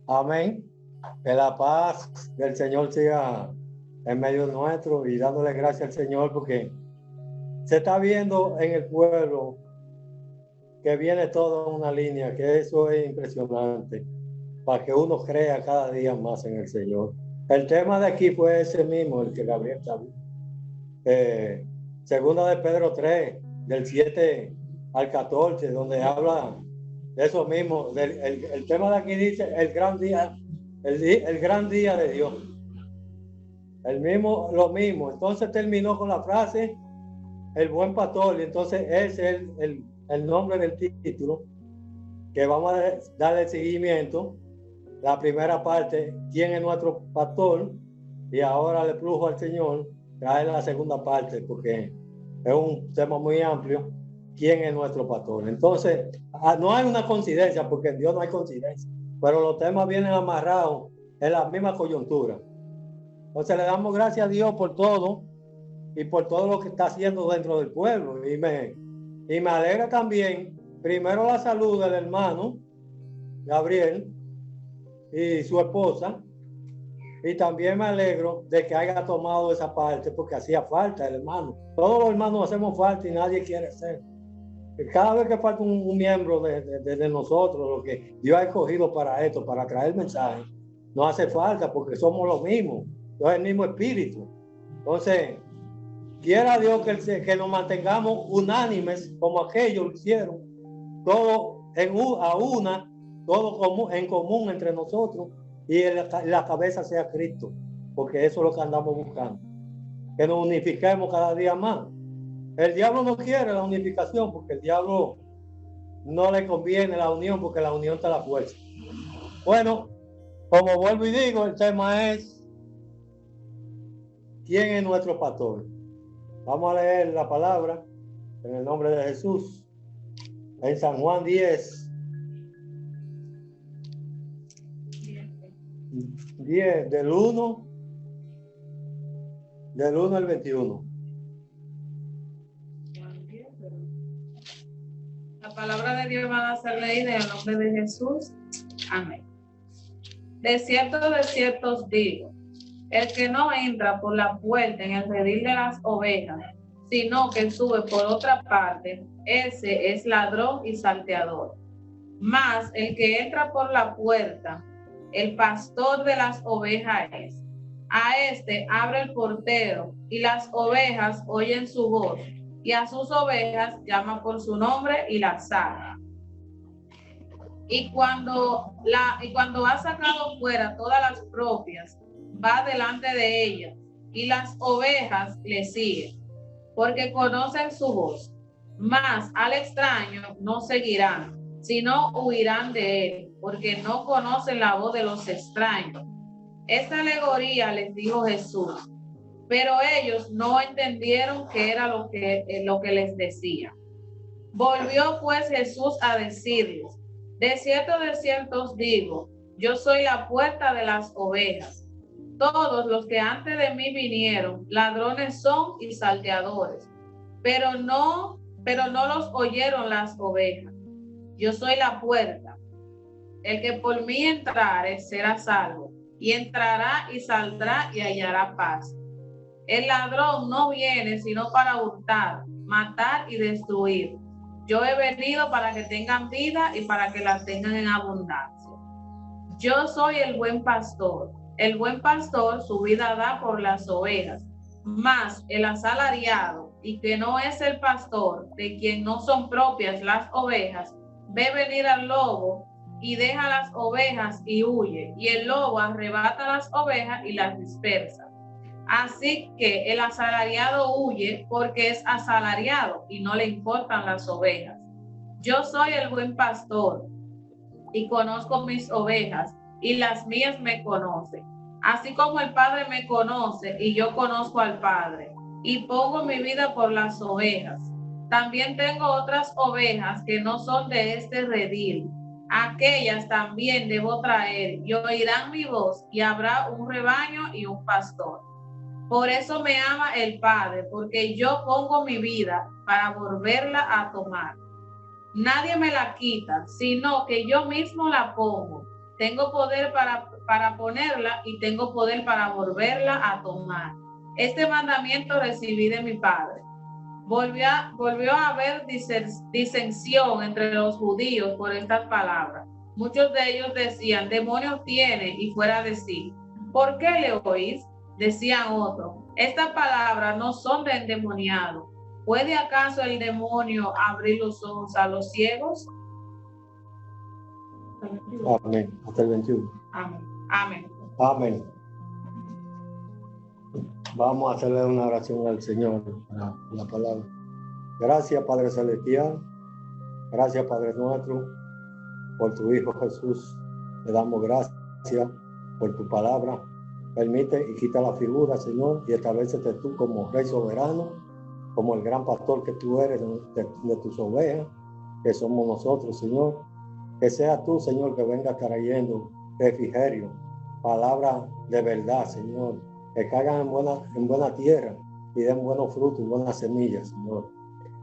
Amén. Que la paz del Señor siga en medio nuestro y dándole gracias al Señor porque se está viendo en el pueblo que viene todo en una línea, que eso es impresionante, para que uno crea cada día más en el Señor. El tema de aquí fue ese mismo, el que Gabriel sabía. Segunda de Pedro 3, del 7 al 14, donde habla de eso mismo. El tema de aquí dice el gran día, el gran día de Dios. El mismo, lo mismo. Entonces terminó con la frase el buen pastor, y entonces ese es el nombre del título que vamos a darle seguimiento. La primera parte, ¿quién es nuestro pastor? Y ahora le plujo al Señor traer la segunda parte, porque es un tema muy amplio. ¿Quién es nuestro pastor? Entonces, no hay una coincidencia, porque en Dios no hay coincidencia, pero los temas vienen amarrados en la misma coyuntura. Entonces, le damos gracias a Dios por todo y por todo lo que está haciendo dentro del pueblo. Y me alegra también, primero, la salud del hermano Gabriel y su esposa. Y también me alegro de que haya tomado esa parte porque hacía falta el hermano. Todos los hermanos hacemos falta y nadie quiere ser. Cada vez que falta un miembro de nosotros, lo que Dios ha escogido para esto, para traer mensaje, no hace falta porque somos los mismos. Es el mismo espíritu. Entonces, quiera Dios que nos mantengamos unánimes como aquellos lo hicieron, todo a una, todo en común entre nosotros, y la cabeza sea Cristo, porque eso es lo que andamos buscando, que nos unifiquemos cada día más. El diablo no quiere la unificación, porque el diablo no le conviene la unión, porque la unión está a la fuerza. Bueno, como vuelvo y digo, el tema es ¿quién es nuestro pastor? Vamos a leer la palabra en el nombre de Jesús en San Juan 10, 10 del 1 al 21. La palabra de Dios va a ser leída en el nombre de Jesús. Amén. De cierto os digo, el que no entra por la puerta en el redil de las ovejas, sino que sube por otra parte, ese es ladrón y salteador. Mas el que entra por la puerta, el pastor de las ovejas es. A este abre el portero, y las ovejas oyen su voz, y a sus ovejas llama por su nombre y las saca. Y cuando ha sacado fuera todas las propias, va delante de ellas, y las ovejas le siguen, porque conocen su voz. Mas al extraño no seguirán, sino huirán de él, porque no conocen la voz de los extraños. Esta alegoría les dijo Jesús, pero ellos no entendieron qué era lo que les decía. Volvió pues Jesús a decirles, de cierto os digo, yo soy la puerta de las ovejas. Todos los que antes de mí vinieron, ladrones son y salteadores, pero no los oyeron las ovejas. Yo soy la puerta. El que por mí entrare será salvo, y entrará y saldrá y hallará paz. El ladrón no viene sino para hurtar, matar y destruir. Yo he venido para que tengan vida y para que la tengan en abundancia. Yo soy el buen pastor. El buen pastor su vida da por las ovejas. Mas el asalariado, y que no es el pastor, de quien no son propias las ovejas, ve venir al lobo y deja las ovejas y huye, y el lobo arrebata las ovejas y las dispersa. Así que el asalariado huye porque es asalariado y no le importan las ovejas. Yo soy el buen pastor y conozco mis ovejas, y las mías me conocen. Así como el Padre me conoce y yo conozco al Padre, y pongo mi vida por las ovejas. También tengo otras ovejas que no son de este redil. Aquellas también debo traer, y oirán mi voz, y habrá un rebaño y un pastor. Por eso me ama el Padre, porque yo pongo mi vida para volverla a tomar. Nadie me la quita, sino que yo mismo la pongo. Tengo poder para ponerla y tengo poder para volverla a tomar. Este mandamiento recibí de mi Padre. Volvió a haber disensión entre los judíos por estas palabras. Muchos de ellos decían, demonios tiene y fuera de sí. ¿Por qué le oís? Decían otros, estas palabras no son de endemoniado. ¿Puede acaso el demonio abrir los ojos a los ciegos? Amén. Hasta el 21. Amén. Amén. Amén. Vamos a hacerle una oración al Señor para la palabra. Gracias, Padre Celestial. Gracias, Padre nuestro, por tu Hijo Jesús. Le damos gracias por tu palabra. Permite y quita la figura, Señor, y establecete tú como Rey soberano, como el gran pastor que tú eres de tus ovejas, que somos nosotros, Señor. Que sea tú, Señor, que venga trayendo refrigerio, palabra de verdad, Señor, que caigan en buena tierra y den buenos frutos, buenas semillas, Señor.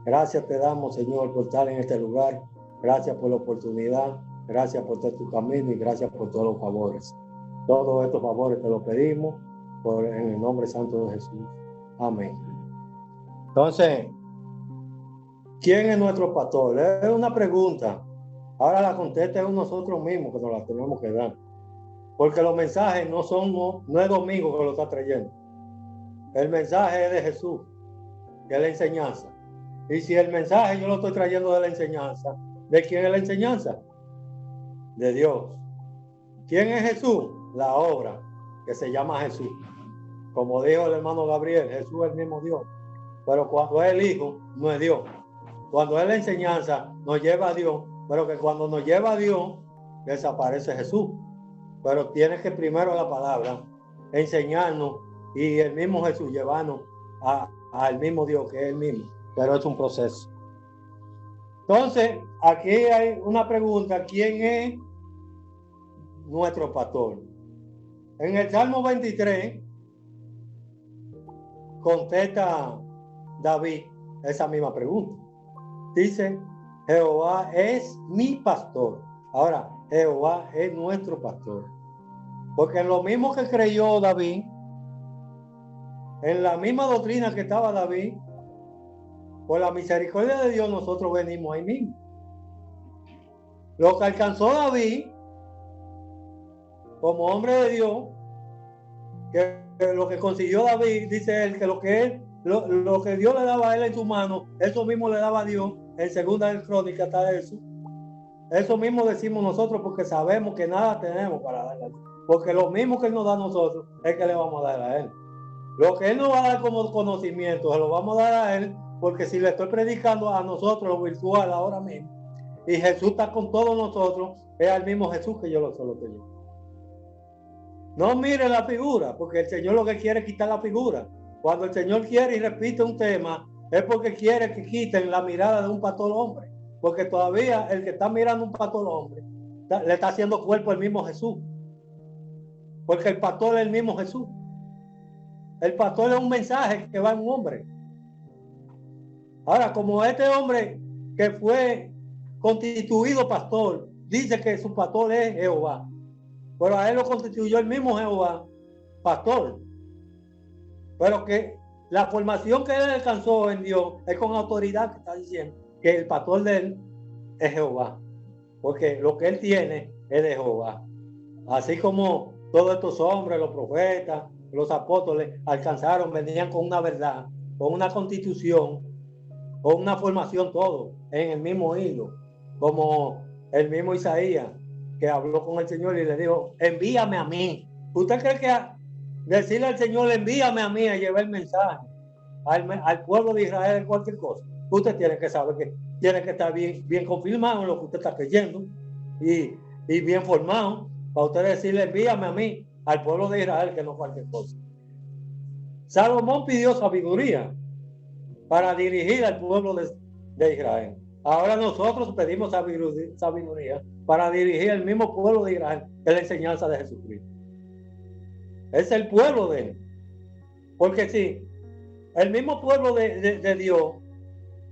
Gracias te damos, Señor, por estar en este lugar. Gracias por la oportunidad. Gracias por todo tu camino y gracias por todos los favores. Todos estos favores te los pedimos en el nombre santo de Jesús. Amén. Entonces, ¿quién es nuestro pastor? Es una pregunta. Ahora la contesta es nosotros mismos que nos la tenemos que dar. Porque los mensajes no es Domingo que lo está trayendo. El mensaje es de Jesús, que es la enseñanza. Y si el mensaje yo lo estoy trayendo de la enseñanza, ¿de quién es la enseñanza? De Dios. ¿Quién es Jesús? La obra, que se llama Jesús. Como dijo el hermano Gabriel, Jesús es el mismo Dios. Pero cuando es el Hijo, no es Dios. Cuando es la enseñanza, nos lleva a Dios. Pero que cuando nos lleva a Dios, desaparece Jesús. Pero tiene que primero la palabra enseñarnos y el mismo Jesús llevarnos al mismo Dios que es el mismo. Pero es un proceso. Entonces, aquí hay una pregunta. ¿Quién es nuestro pastor? En el Salmo 23 contesta David esa misma pregunta. Dice, Jehová es mi pastor. Ahora, Jehová es nuestro pastor. Porque en lo mismo que creyó David, en la misma doctrina que estaba David, por la misericordia de Dios nosotros venimos ahí mismo. Lo que alcanzó David como hombre de Dios, que lo que consiguió David, dice él, que lo que Dios le daba a él en su mano, eso mismo le daba a Dios. En segunda de Crónicas está eso. Eso mismo decimos nosotros porque sabemos que nada tenemos para darle a Dios. Porque lo mismo que él nos da a nosotros es que le vamos a dar a él. Lo que él nos va a dar como conocimiento, se lo vamos a dar a él, porque si le estoy predicando a nosotros lo virtual ahora mismo, y Jesús está con todos nosotros, es al mismo Jesús que yo lo solo tengo. No mire la figura, porque el Señor lo que quiere es quitar la figura. Cuando el Señor quiere y repite un tema, es porque quiere que quiten la mirada de un pastor hombre. Porque todavía el que está mirando un pastor hombre, le está haciendo cuerpo al mismo Jesús. Porque el pastor es el mismo Jesús. El pastor es un mensaje que va en un hombre. Ahora, como este hombre que fue constituido pastor, dice que su pastor es Jehová. Pero a él lo constituyó el mismo Jehová, pastor. Pero que la formación que él alcanzó en Dios es con autoridad que está diciendo que el pastor de él es Jehová. Porque lo que él tiene es de Jehová. Así como todos estos hombres, los profetas, los apóstoles, alcanzaron, venían con una verdad, con una constitución, con una formación, todo en el mismo hilo. Como el mismo Isaías, que habló con el Señor y le dijo, envíame a mí. ¿Usted cree que decirle al Señor, envíame a mí a llevar el mensaje al pueblo de Israel en cualquier cosa? Usted tiene que saber que tiene que estar bien confirmado en lo que usted está creyendo y bien formado para usted decirle, envíame a mí al pueblo de Israel, que no cualquier cosa. Salomón pidió sabiduría para dirigir al pueblo de Israel. Ahora nosotros pedimos sabiduría para dirigir el mismo pueblo de Israel, que es la enseñanza de Jesucristo. Es el pueblo de él. Porque si el mismo pueblo de Dios,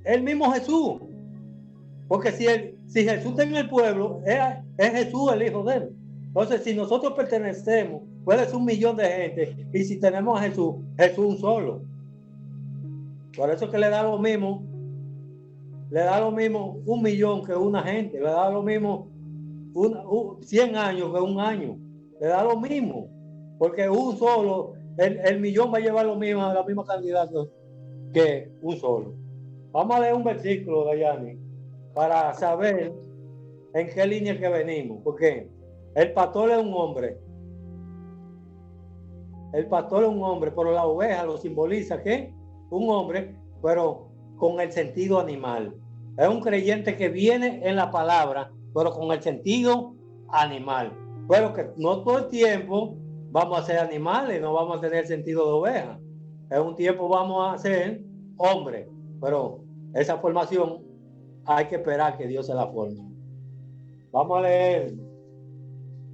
el mismo Jesús. Porque si Jesús está en el pueblo, es Jesús el hijo de él. Entonces, si nosotros pertenecemos, puede ser 1.000.000 de gente, y si tenemos a Jesús, Jesús un solo. Por eso que le da lo mismo 1.000.000 que una gente, le da lo mismo 100 años que un año, le da lo mismo, porque un solo, el millón va a llevar lo mismo, la misma cantidad que un solo. Vamos a leer un versículo, Dayani, para saber en qué línea que venimos, porque el pastor es un hombre. El pastor es un hombre, pero la oveja lo simboliza, ¿qué? Un hombre, pero con el sentido animal. Es un creyente que viene en la palabra, pero con el sentido animal. Pero que no todo el tiempo vamos a ser animales, no vamos a tener sentido de oveja. En un tiempo vamos a ser hombres, pero esa formación hay que esperar que Dios se la forme. Vamos a leer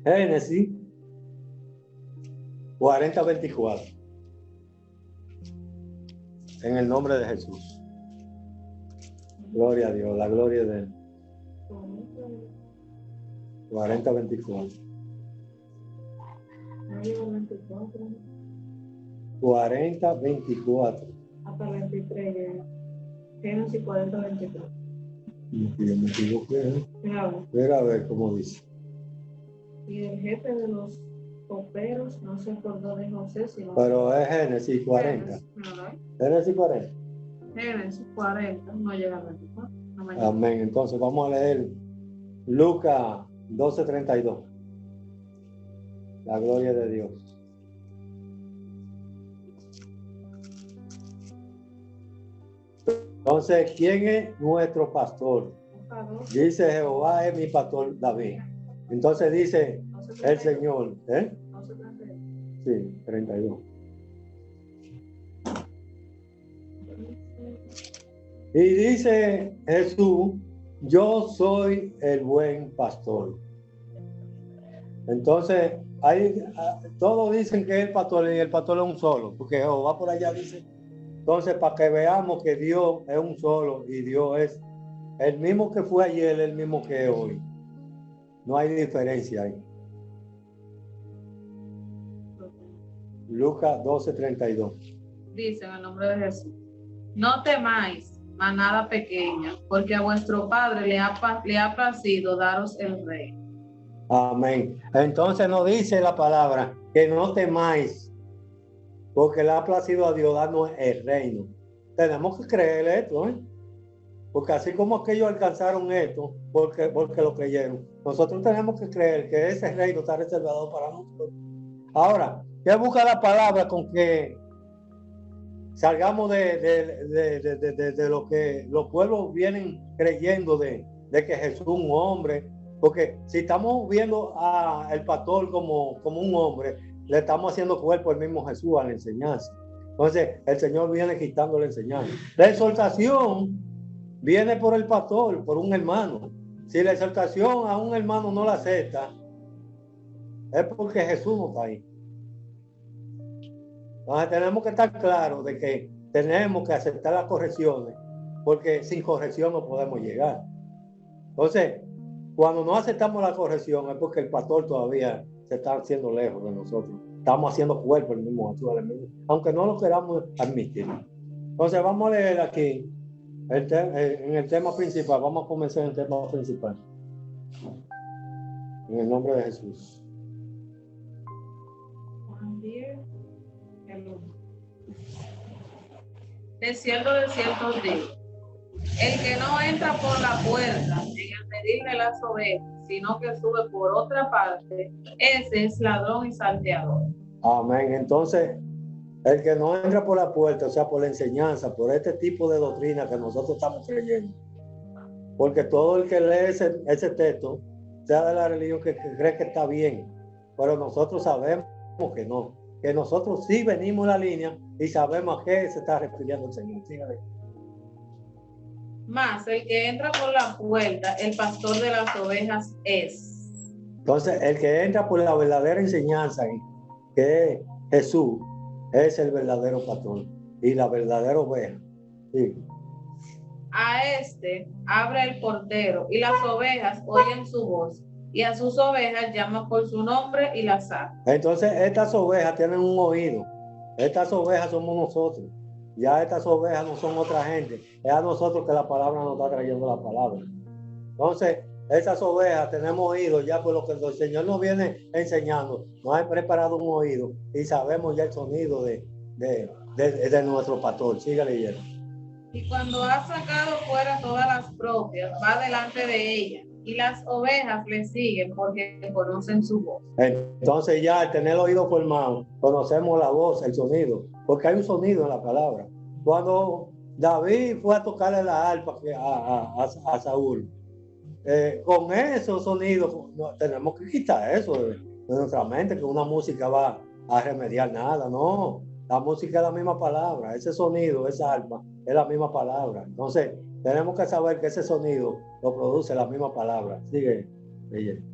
Génesis 40:24. En el nombre de Jesús. Gloria a Dios, la gloria de Él. 40:24. 40:24. Hasta 23 ya. Génesis 40:23. Yo me equivoqué. Espera a ver cómo dice. Y el jefe de los coperos no se acordó de José, sino... Pero es Génesis 40. Génesis 40. Génesis 40, no llega a 24. No Amén. Entonces vamos a leer Lucas 12:32. La gloria de Dios. Entonces, ¿quién es nuestro pastor? Dice Jehová es mi pastor David. Entonces dice el Señor, Sí, 32. Y dice Jesús, yo soy el buen pastor. Entonces, todos dicen que es el pastor y el pastor es un solo, porque Jehová por allá dice. Entonces, para que veamos que Dios es un solo y Dios es el mismo que fue ayer, el mismo que es hoy. No hay diferencia ahí. Lucas 12:32. Dice en el nombre de Jesús: no temáis, manada pequeña, porque a vuestro Padre le ha placido daros el reino. Amén. Entonces nos dice la palabra que no temáis, porque le ha placido a Dios darnos el reino. Tenemos que creer esto, porque así como aquellos alcanzaron esto, porque lo creyeron, nosotros tenemos que creer que ese reino está reservado para nosotros. Ahora, ¿qué busca la palabra con que salgamos de lo que los pueblos vienen creyendo de que Jesús es un hombre? Porque si estamos viendo al pastor como un hombre, le estamos haciendo cuerpo al mismo Jesús a la enseñanza. Entonces, el Señor viene quitando la enseñanza. La exhortación viene por el pastor, por un hermano. Si la exhortación a un hermano no la acepta, es porque Jesús no está ahí. Entonces, tenemos que estar claros de que tenemos que aceptar las correcciones, porque sin corrección no podemos llegar. Entonces, cuando no aceptamos la corrección es porque el pastor todavía se está haciendo lejos de nosotros. Estamos haciendo cuerpo el mismo Jesús, aunque no lo queramos admitir. Entonces vamos a leer aquí en el tema principal. Vamos a comenzar en el tema principal. En el nombre de Jesús. De cierto os digo, el que no entra por la puerta en el redil de las ovejas, sino que sube por otra parte, ese es ladrón y salteador. Amén. Entonces, el que no entra por la puerta, o sea, por la enseñanza, por este tipo de doctrina que nosotros estamos creyendo, porque todo el que lee ese texto, sea de la religión que cree que está bien, pero nosotros sabemos que no, que nosotros sí venimos en la línea y sabemos a qué se está refiriendo el Señor. Sígale. Más el que entra por la puerta, el pastor de las ovejas es. Entonces, el que entra por la verdadera enseñanza, que es Jesús, es el verdadero pastor y la verdadera oveja. Sí. A este abre el portero y las ovejas oyen su voz y a sus ovejas llama por su nombre y las saca. Entonces, estas ovejas tienen un oído. Estas ovejas somos nosotros. Ya estas ovejas no son otra gente. Es a nosotros que la palabra nos está trayendo la palabra. Entonces, esas ovejas tenemos oído ya por lo que el Señor nos viene enseñando. Nos ha preparado un oído y sabemos ya el sonido de nuestro pastor. Sigue leyendo. Y cuando ha sacado fuera todas las propias, va delante de ella, y las ovejas le siguen porque conocen su voz. Entonces ya al tener el oído formado, conocemos la voz, el sonido, porque hay un sonido en la palabra. Cuando David fue a tocarle la arpa a Saúl, con esos sonidos tenemos que quitar eso de nuestra mente, que una música va a remediar nada, no. La música es la misma palabra, ese sonido, esa arpa es la misma palabra. Entonces tenemos que saber que ese sonido lo produce la misma palabra. Sigue leyendo.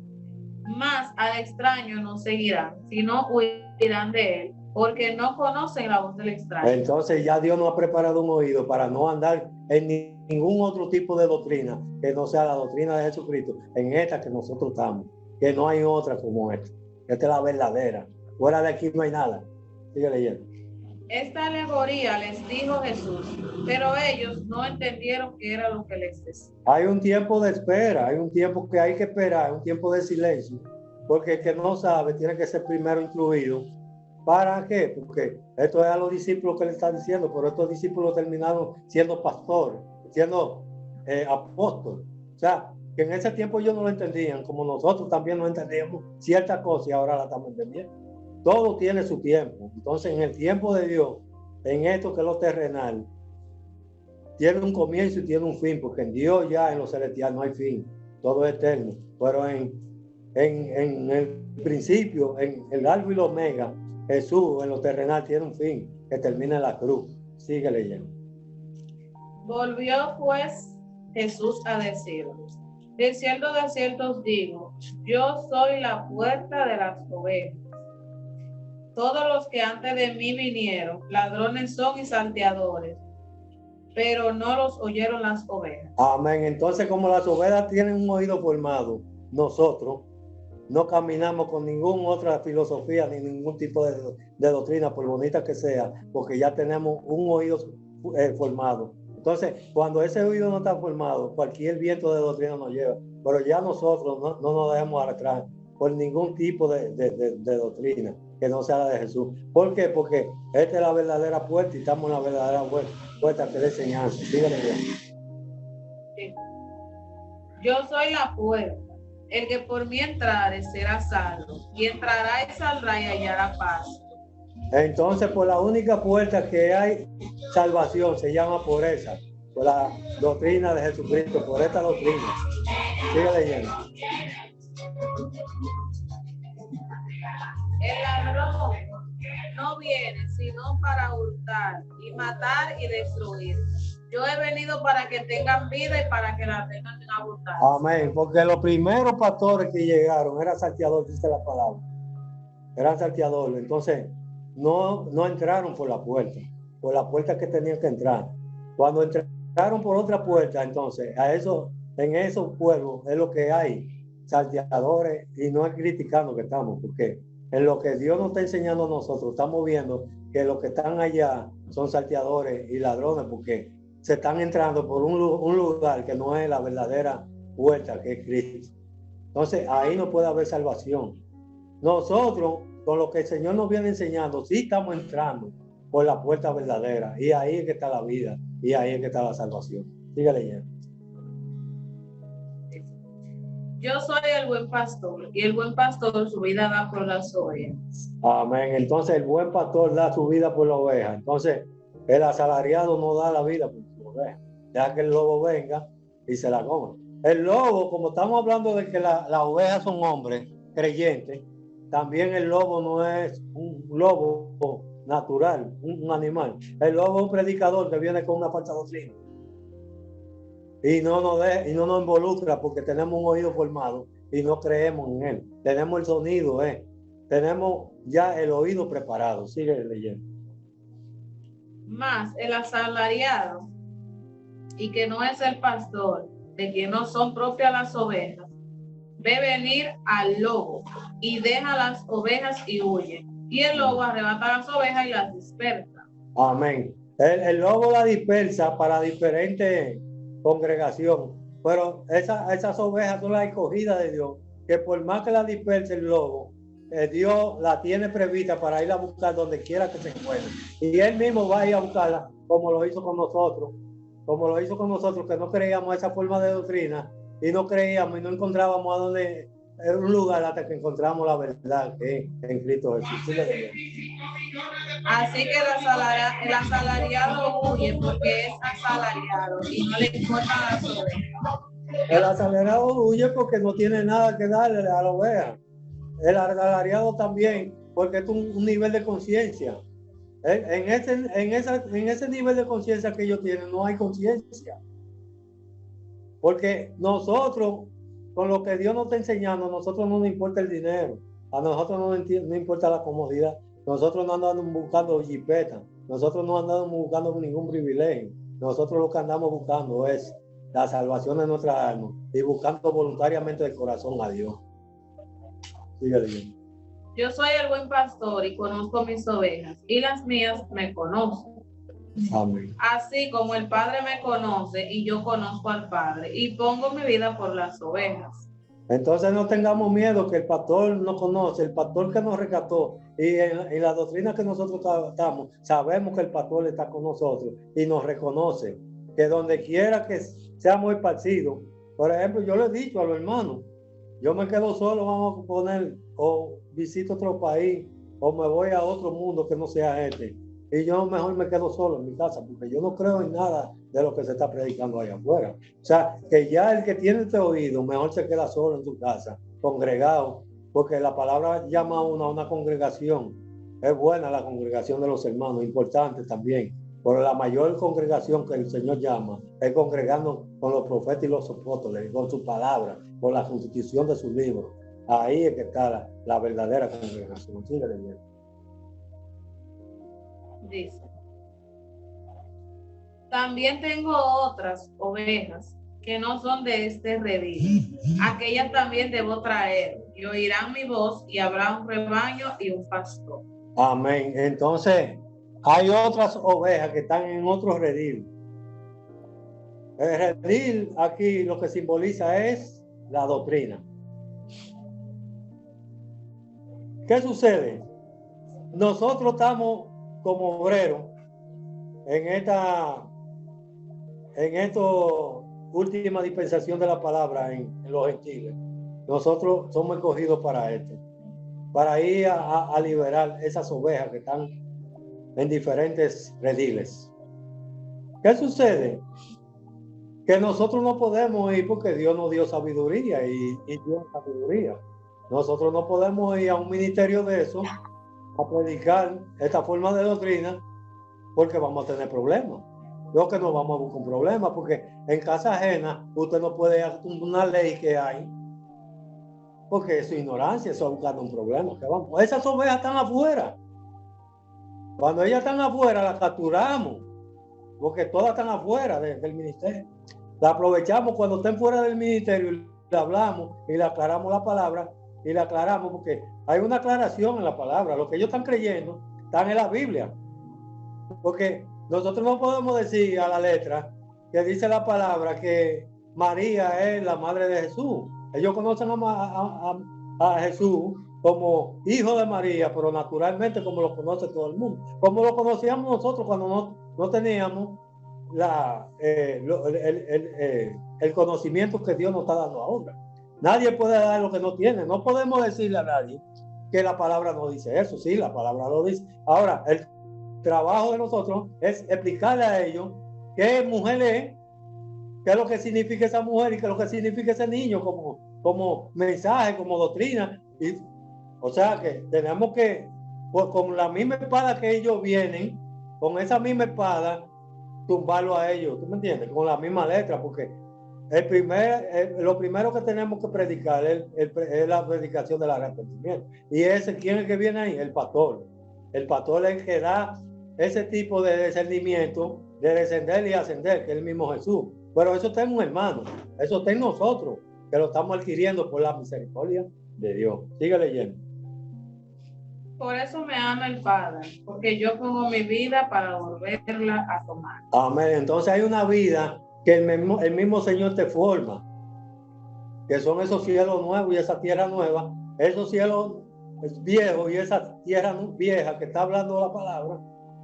Más al extraño no seguirán, sino huirán de él, porque no conocen la voz del extraño. Entonces ya Dios nos ha preparado un oído para no andar en ningún otro tipo de doctrina que no sea la doctrina de Jesucristo, en esta que nosotros estamos, que no hay otra como esta. Esta es la verdadera. Fuera de aquí no hay nada. Sigue leyendo. Esta alegoría les dijo Jesús, pero ellos no entendieron qué era lo que les decía. Hay un tiempo de espera, hay un tiempo que hay que esperar, un tiempo de silencio, porque el que no sabe tiene que ser primero incluido. ¿Para qué? Porque esto es a los discípulos que le están diciendo, pero estos discípulos terminaron siendo pastores, siendo apóstoles. O sea, que en ese tiempo ellos no lo entendían, como nosotros también no entendíamos ciertas cosas y ahora la estamos entendiendo. Todo tiene su tiempo. Entonces, en el tiempo de Dios, en esto que es lo terrenal, tiene un comienzo y tiene un fin, porque en Dios ya en lo celestial no hay fin, todo es eterno. Pero en el principio, en el alfa y el omega, Jesús en lo terrenal tiene un fin, que termina en la cruz. Sigue leyendo. Volvió pues Jesús a decirles, de cierto os digo, yo soy la puerta de las ovejas. Todos los que antes de mí vinieron, ladrones son y salteadores, pero no los oyeron las ovejas. Amén. Entonces, como las ovejas tienen un oído formado, nosotros no caminamos con ninguna otra filosofía ni ningún tipo de doctrina, por bonita que sea, porque ya tenemos un oído formado. Entonces, cuando ese oído no está formado, cualquier viento de doctrina nos lleva. Pero ya nosotros no nos dejemos arrastrar por ningún tipo de doctrina que no sea la de Jesús. ¿Por qué? Porque esta es la verdadera puerta y estamos en la verdadera puerta que es la enseñanza. Dígale bien. Sí. Yo soy la puerta. El que por mí entrare será salvo, y entrará y saldrá y hallará paz. Entonces, por la única puerta que hay salvación se llama por esa, por la doctrina de Jesucristo, por esta doctrina. Sigue leyendo. El ladrón no viene sino para hurtar y matar y destruir. Yo he venido para que tengan vida y para que la tengan en abundancia. Amén. Porque los primeros pastores que llegaron eran salteadores, dice la palabra. Eran salteadores. Entonces, no entraron por la puerta que tenían que entrar. Cuando entraron por otra puerta, entonces, en esos pueblos es lo que hay, salteadores, y no es criticando que estamos, porque en lo que Dios nos está enseñando a nosotros, estamos viendo que los que están allá son salteadores y ladrones, porque se están entrando por un lugar que no es la verdadera puerta, que es Cristo. Entonces, ahí no puede haber salvación. Nosotros, con lo que el Señor nos viene enseñando, sí estamos entrando por la puerta verdadera, y ahí es que está la vida, y ahí es que está la salvación. Sigue leyendo. Yo soy el buen pastor, y el buen pastor su vida da por las ovejas. Amén. Entonces, el buen pastor da su vida por la oveja. Entonces, el asalariado no da la vida por su oveja. Deja que el lobo venga y se la coma. El lobo, como estamos hablando de que las ovejas son hombres creyentes, también el lobo no es un lobo natural, un animal. El lobo es un predicador que viene con una falsa doctrina. Y no nos involucra porque tenemos un oído formado y no creemos en él. Tenemos el sonido, tenemos ya el oído preparado. Sigue leyendo. Más el asalariado, y que no es el pastor, de quien no son propias las ovejas, ve venir al lobo y deja las ovejas y huye. Y el lobo arrebata las ovejas y las dispersa. Amén. El lobo la dispersa para diferentes congregaciones, pero esas ovejas son las escogidas de Dios, que por más que la disperse el lobo, Dios la tiene prevista para ir a buscar donde quiera que se encuentre. Y Él mismo va a ir a buscarla, como lo hizo con nosotros, que no creíamos esa forma de doctrina, y no creíamos y no encontrábamos a dónde, en un lugar hasta que encontramos la verdad que es en Cristo Jesús. Así que el asalariado huye porque es asalariado y no le importa las ovejas. El asalariado huye porque no tiene nada que darle a la oveja. El asalariado también, porque es un nivel de conciencia. En ese nivel de conciencia que ellos tienen, no hay conciencia. Porque nosotros, con lo que Dios nos está enseñando, a nosotros no nos importa el dinero, a nosotros no importa la comodidad, nosotros no andamos buscando jipetas, nosotros no andamos buscando ningún privilegio, nosotros lo que andamos buscando es la salvación de nuestra alma y buscando voluntariamente del corazón a Dios. Síguele. Yo soy el buen pastor y conozco mis ovejas, y las mías me conocen. Amén. Así como el Padre me conoce y yo conozco al Padre, y pongo mi vida por las ovejas. Entonces no tengamos miedo, que el pastor nos conoce, el pastor que nos rescató, y en la doctrina que nosotros estamos, sabemos que el pastor está con nosotros y nos reconoce, que donde quiera que seamos esparcidos, por ejemplo, yo le he dicho a los hermanos, yo me quedo solo, vamos a poner, o visito otro país, o me voy a otro mundo que no sea este, y yo mejor me quedo solo en mi casa, porque yo no creo en nada de lo que se está predicando allá afuera. O sea, que ya el que tiene este oído, mejor se queda solo en su casa, congregado, porque la palabra llama a una congregación. Es buena la congregación de los hermanos, importante también, pero la mayor congregación que el Señor llama es congregando con los profetas y los apóstoles, con su palabra, con la constitución de sus libros. Ahí es que está la verdadera congregación. Síguele bien. Dice, también tengo otras ovejas que no son de este redil. Aquellas también debo traer, y oirán mi voz, y habrá un rebaño y un pastor. Amén. Entonces, hay otras ovejas que están en otro redil. El redil aquí lo que simboliza es la doctrina. ¿Qué sucede? Nosotros estamos como obreros en esta última dispensación de la palabra en los gentiles. Nosotros somos escogidos para esto, para ir a liberar esas ovejas que están en diferentes rediles. ¿Qué sucede? Que nosotros no podemos ir porque Dios nos dio sabiduría y dio sabiduría. Nosotros no podemos ir a un ministerio de eso a predicar esta forma de doctrina porque vamos a tener problemas. Lo que no vamos a buscar un problema, porque en casa ajena usted no puede hacer una ley que hay, porque eso es ignorancia, eso es buscando un problema. Que vamos. Esas ovejas están afuera. Cuando ellas están afuera, las capturamos, porque todas están afuera del ministerio. La aprovechamos cuando estén fuera del ministerio y le hablamos y le aclaramos la palabra y le aclaramos, porque hay una aclaración en la palabra. Lo que ellos están creyendo están en la Biblia. Porque nosotros no podemos decir a la letra que dice la palabra que María es la madre de Jesús. Ellos conocen a Jesús como hijo de María, pero naturalmente como lo conoce todo el mundo. Como lo conocíamos nosotros cuando no teníamos el conocimiento que Dios nos está dando ahora. Nadie puede dar lo que no tiene. No podemos decirle a nadie que la palabra no dice eso. Sí, la palabra lo dice. Ahora, el trabajo de nosotros es explicarle a ellos qué mujer es, qué es lo que significa esa mujer y qué es lo que significa ese niño como mensaje, como doctrina. Y, o sea que tenemos que, pues, con la misma espada que ellos vienen, con esa misma espada, tumbarlo a ellos, ¿tú me entiendes? Con la misma letra, porque lo primero que tenemos que predicar es la predicación del arrepentimiento. Y ¿quién es el que viene ahí? El pastor. El pastor es el que da ese tipo de discernimiento de descender y ascender, que es el mismo Jesús. Pero eso está en un hermano, eso está en nosotros, que lo estamos adquiriendo por la misericordia de Dios. Sigue leyendo. Por eso me ama el Padre, porque yo pongo mi vida para volverla a tomar. Amén. Entonces hay una vida que el mismo Señor te forma, que son esos cielos nuevos y esa tierra nueva, esos cielos viejos y esa tierra vieja que está hablando la palabra,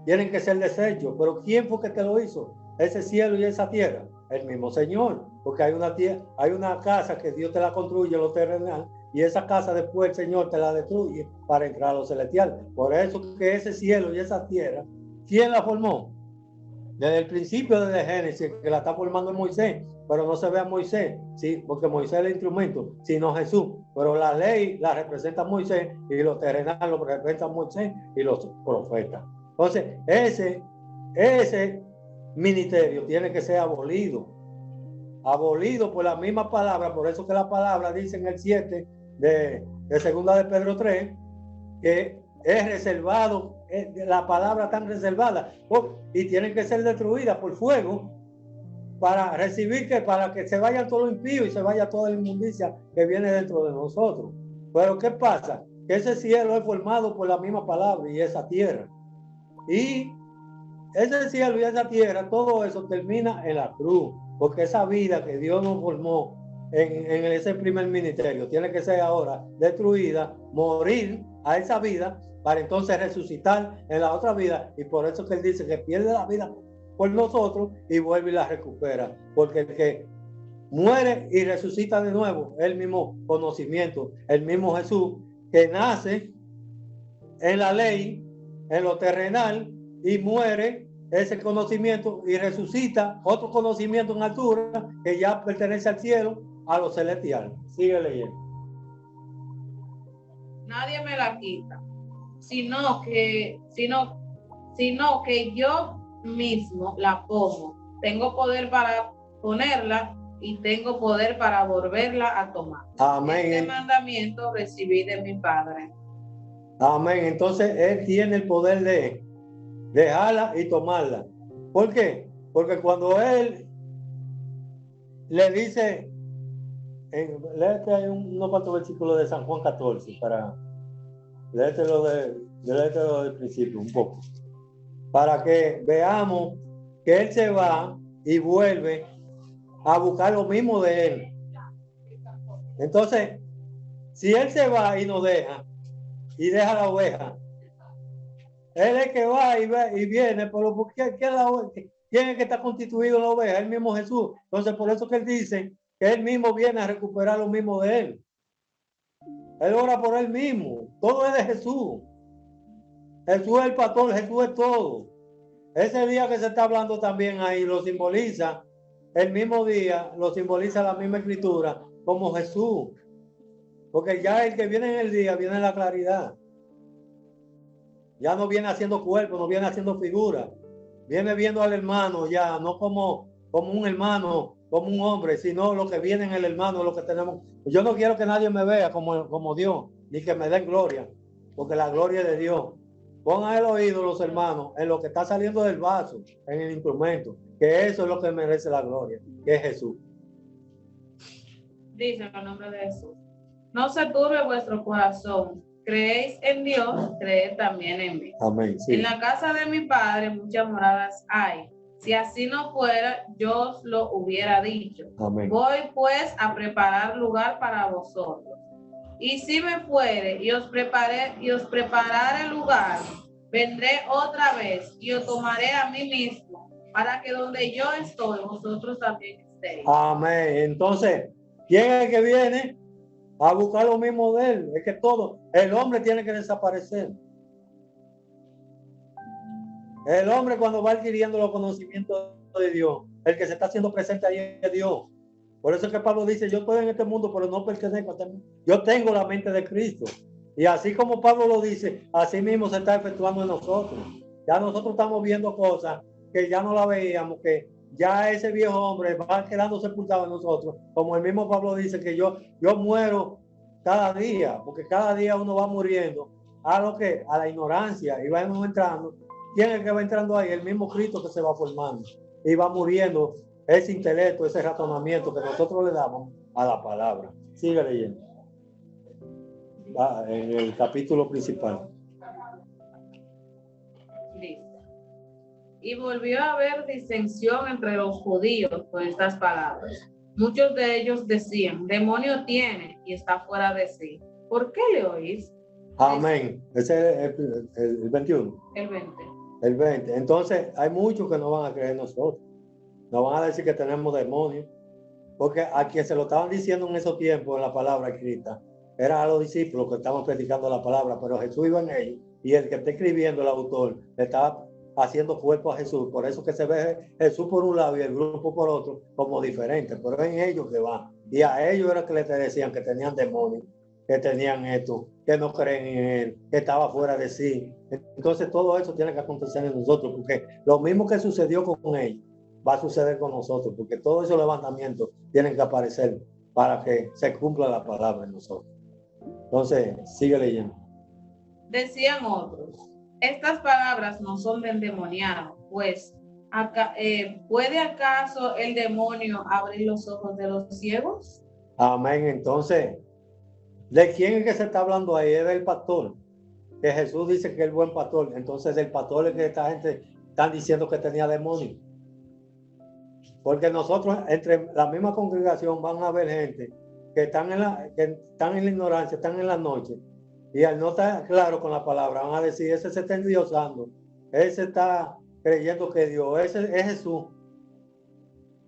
tienen que ser desechos. Pero ¿quién fue que te lo hizo? Ese cielo y esa tierra, el mismo Señor, porque hay una casa que Dios te la construye, lo terrenal, y esa casa después el Señor te la destruye para entrar a lo celestial. Por eso que ese cielo y esa tierra, ¿quién la formó? Desde el principio de Génesis, que la está formando Moisés, pero no se ve a Moisés, ¿sí? Porque Moisés es el instrumento, sino Jesús. Pero la ley la representa Moisés y lo terrenal lo representa Moisés y los profetas. Entonces, ese ministerio tiene que ser abolido por la misma palabra. Por eso que la palabra dice en el 7 de segunda de Pedro 3, que es reservado, la palabra tan reservada, y tienen que ser destruidas por fuego para para que se vaya todo lo impío y se vaya toda la inmundicia que viene dentro de nosotros. Pero ¿qué pasa? Que ese cielo es formado por la misma palabra y esa tierra. Y ese cielo y esa tierra, todo eso termina en la cruz, porque esa vida que Dios nos formó en ese primer ministerio tiene que ser ahora destruida, morir a esa vida para entonces resucitar en la otra vida. Y por eso que él dice que pierde la vida por nosotros y vuelve y la recupera, porque el que muere y resucita de nuevo es el mismo conocimiento, el mismo Jesús que nace en la ley, en lo terrenal, y muere ese conocimiento y resucita otro conocimiento en altura que ya pertenece al cielo, a lo celestial. Sigue leyendo. Nadie me la quita, sino que yo mismo la pongo. Tengo poder para ponerla y tengo poder para volverla a tomar. Amén. Este mandamiento recibí de mi Padre. Amén. Entonces él tiene el poder de dejarla y tomarla. ¿Por qué? Porque cuando él le dice, léete hay unos cuantos versículos de San Juan 14 para léetelo del principio un poco, para que veamos que él se va y vuelve a buscar lo mismo de él. Entonces, si él se va y nos deja y deja la oveja, él es que va y viene, pero ¿por qué? ¿Quién es que está constituido en la oveja? El mismo Jesús. Entonces, por eso que él dice que él mismo viene a recuperar lo mismo de él. Él ora por él mismo. Todo es de Jesús. Jesús es el pastor, Jesús es todo. Ese día que se está hablando también ahí lo simboliza, el mismo día lo simboliza la misma escritura como Jesús. Porque ya el que viene en el día viene en la claridad. Ya no viene haciendo cuerpo, no viene haciendo figura. Viene viendo al hermano ya, no como un hermano, como un hombre, sino lo que viene en el hermano, lo que tenemos. Yo no quiero que nadie me vea como Dios, ni que me den gloria, porque la gloria es de Dios. Pongan el oído los hermanos en lo que está saliendo del vaso, en el instrumento, que eso es lo que merece la gloria, que es Jesús. Dice en el nombre de Jesús: no se turbe vuestro corazón. Creéis en Dios, creed también en mí. Amén. Sí. En la casa de mi Padre muchas moradas hay. Si así no fuera, yo os lo hubiera dicho. Amén. Voy pues a preparar lugar para vosotros. Y si me fuere y os prepararé el lugar, vendré otra vez y os tomaré a mí mismo, para que donde yo estoy, vosotros también estéis. Amén. Entonces, ¿quién es el que viene a buscar lo mismo de él? Es que el hombre tiene que desaparecer. El hombre, cuando va adquiriendo los conocimientos de Dios, el que se está haciendo presente ahí es Dios. Por eso es que Pablo dice: yo estoy en este mundo, pero no pertenezco a este mundo. Yo tengo la mente de Cristo. Y así como Pablo lo dice, así mismo se está efectuando en nosotros. Ya nosotros estamos viendo cosas que ya no la veíamos, que ya ese viejo hombre va quedando sepultado en nosotros. Como el mismo Pablo dice, que yo muero cada día, porque cada día uno va muriendo a la ignorancia, y vamos entrando. ¿Quién es el que va entrando ahí? El mismo Cristo que se va formando y va muriendo ese intelecto, ese razonamiento que nosotros le damos a la palabra. Sigue leyendo. En el capítulo principal. Dice, y volvió a haber disensión entre los judíos por estas palabras. Muchos de ellos decían, demonio tiene y está fuera de sí. ¿Por qué le oís? Amén. Ese es el 21. El 20. El 20. Entonces, hay muchos que no van a creer en nosotros. No van a decir que tenemos demonios. Porque a quien se lo estaban diciendo en esos tiempos, en la palabra escrita, eran a los discípulos que estaban predicando la palabra, pero Jesús iba en ellos. Y el que está escribiendo, el autor, le estaba haciendo cuerpo a Jesús. Por eso que se ve Jesús por un lado y el grupo por otro como diferente. Pero es en ellos que van. Y a ellos era que les decían que tenían demonios, que tenían esto, que no creen en él, que estaba fuera de sí. Entonces todo eso tiene que acontecer en nosotros, porque lo mismo que sucedió con ellos va a suceder con nosotros, porque todos esos levantamientos tienen que aparecer para que se cumpla la palabra en nosotros. Entonces, sigue leyendo. Decían otros, estas palabras no son de endemoniado, pues ¿puede acaso el demonio abrir los ojos de los ciegos? Amén. Entonces, ¿de quién es que se está hablando ahí? Es del pastor, que Jesús dice que es el buen pastor. Entonces, el pastor es que esta gente están diciendo que tenía demonios. Porque nosotros, entre la misma congregación, van a haber gente que están en la ignorancia, están en la noche, y al no estar claro con la palabra, van a decir, ese se está endiosando, ese está creyendo que Dios, ese es Jesús.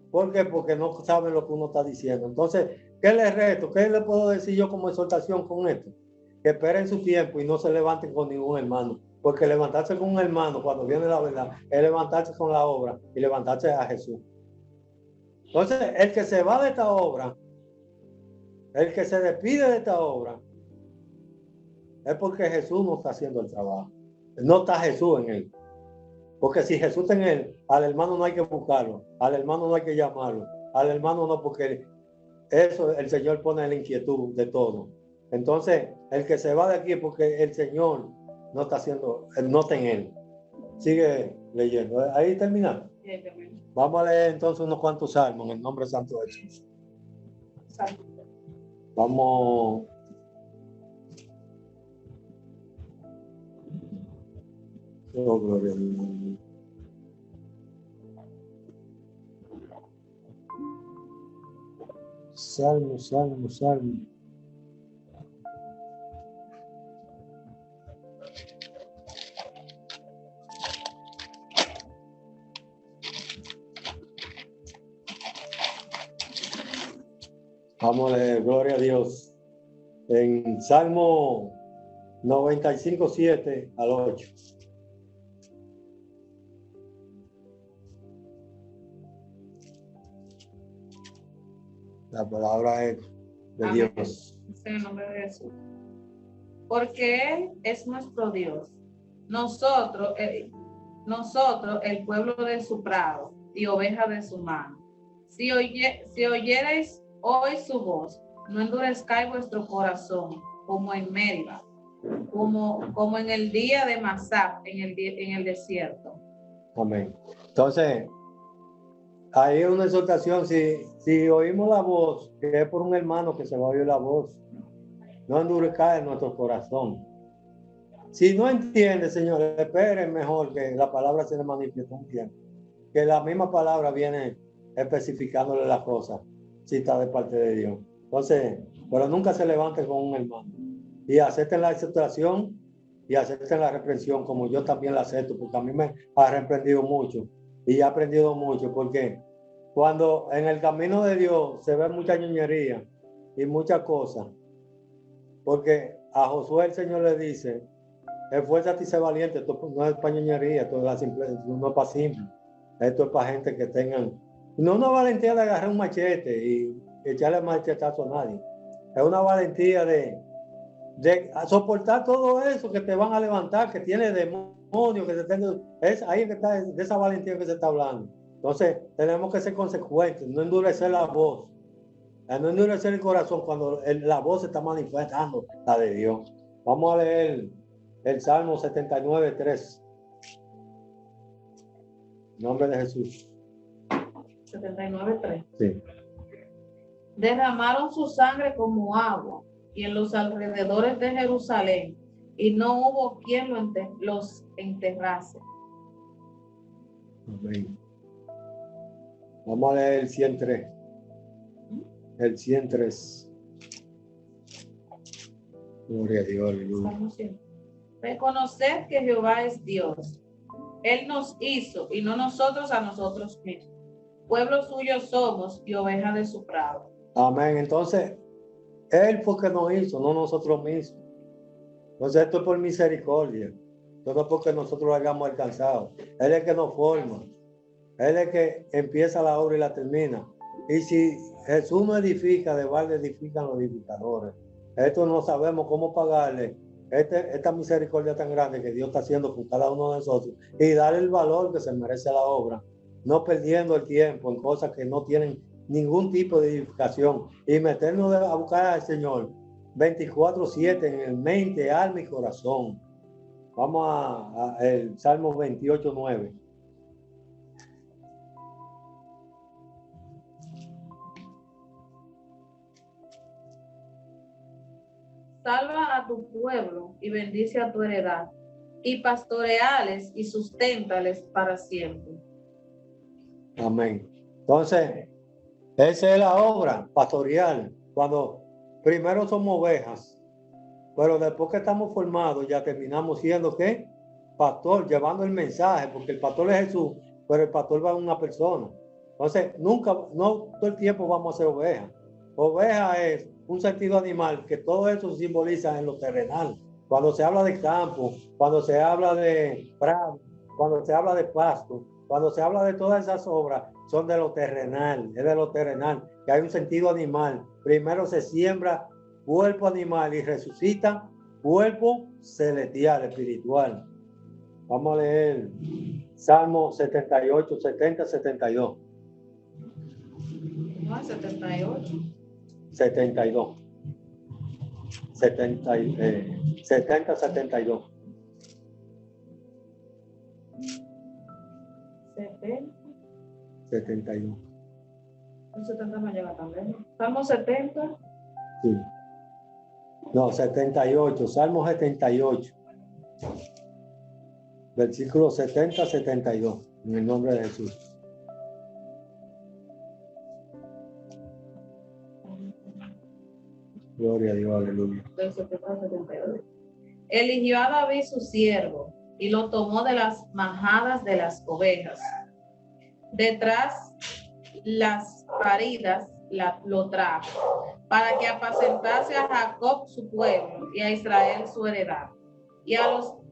¿Por qué? Porque no saben lo que uno está diciendo. Entonces, ¿qué les reto? ¿Qué le puedo decir yo como exhortación con esto? Que esperen su tiempo y no se levanten con ningún hermano. Porque levantarse con un hermano cuando viene la verdad es levantarse con la obra y levantarse a Jesús. Entonces, el que se va de esta obra, el que se despide de esta obra, es porque Jesús no está haciendo el trabajo. No está Jesús en él. Porque si Jesús está en él, al hermano no hay que buscarlo, al hermano no hay que llamarlo, al hermano no, porque eso el Señor pone la inquietud de todo. Entonces, el que se va de aquí es porque el Señor no está haciendo, no está en él. Sigue leyendo. Ahí terminamos. Vamos a leer entonces unos cuantos salmos en el nombre santo de Jesús. Vamos. Oh, gloria a Dios. Salmo. Vamos a leer, gloria a Dios. En Salmo 95, 7 al 8. La palabra es de Amén. Dios. En el nombre de Jesús. Porque Él es nuestro Dios. Nosotros, el pueblo de su prado y oveja de su mano. Si oyereis hoy su voz, no endurezcáis vuestro corazón, como en Meribá, como en el día de Masá, en el desierto. Amén. Entonces, ahí es una exhortación. Si oímos la voz, que es por un hermano que se va a oír la voz, no endurezca en nuestro corazón. Si no entiende, Señor, esperen mejor que la palabra se le manifieste un tiempo. Que la misma palabra viene especificándole las cosas, si está de parte de Dios. Entonces, pero nunca se levante con un hermano. Y acepten la exhortación y acepten la reprensión, como yo también la acepto, porque a mí me ha reprendido mucho y he aprendido mucho, porque cuando en el camino de Dios se ve mucha ñoñería y muchas cosas, porque a Josué el Señor le dice, esfuérzate y sé valiente. Esto no es para ñoñería, esto no es para simple, esto es para gente que tengan, no una valentía de agarrar un machete y echarle machetazo a nadie, es una valentía de soportar todo eso que te van a levantar, que tiene demonios, que es ahí que está, de esa valentía que se está hablando. Entonces tenemos que ser consecuentes, no endurecer la voz, no endurecer el corazón cuando la voz se está manifestando, la de Dios. Vamos a leer el Salmo 79:3. En nombre de Jesús. 79:3. Sí. Derramaron su sangre como agua y en los alrededores de Jerusalén, y no hubo quien los enterrase. Amén. Vamos a leer el 103. El 103. Gloria a Dios, aleluya. Salmo 100. Reconoced que Jehová es Dios. Él nos hizo y no nosotros a nosotros mismos. Pueblo suyo somos y oveja de su prado. Amén. Entonces, Él fue que nos hizo, no nosotros mismos. Entonces, esto es por misericordia. Esto no es porque nosotros lo hayamos alcanzado. Él es el que nos forma. Él es el que empieza la obra y la termina. Y si Jesús no edifica, de balde edifican los edificadores. Esto no sabemos cómo pagarle esta misericordia tan grande que Dios está haciendo con cada uno de nosotros y darle el valor que se merece a la obra, no perdiendo el tiempo en cosas que no tienen ningún tipo de edificación y meternos a buscar al Señor 24/7 en el mente, alma y corazón. Vamos a el Salmo 28:9. Salva a tu pueblo y bendice a tu heredad, y pastoreales y susténtales para siempre. Amén. Entonces, esa es la obra pastoreal. Cuando primero somos ovejas, pero después que estamos formados, ya terminamos siendo ¿qué? Pastor, llevando el mensaje, porque el pastor es Jesús, pero el pastor va a una persona. Entonces, no todo el tiempo vamos a ser ovejas. Oveja es un sentido animal que todo eso simboliza en lo terrenal. Cuando se habla de campo, cuando se habla de prado, cuando se habla de pasto, cuando se habla de todas esas obras, son de lo terrenal, es de lo terrenal, que hay un sentido animal. Primero se siembra cuerpo animal y resucita cuerpo celestial, espiritual. Vamos a leer Salmo 78, 70, 72. No, 78. 72. 70, 72. 70. 72. El 70 me llega también. Salmo 70. Sí. No, 78. Salmo 78. Versículo 70, 72. En el nombre de Jesús. Gloria a Dios, aleluya. Del 70 al 72. Eligió a David su siervo y lo tomó de las majadas de las ovejas. Detrás las paridas lo trajo, para que apacentase a Jacob su pueblo y a Israel su heredad.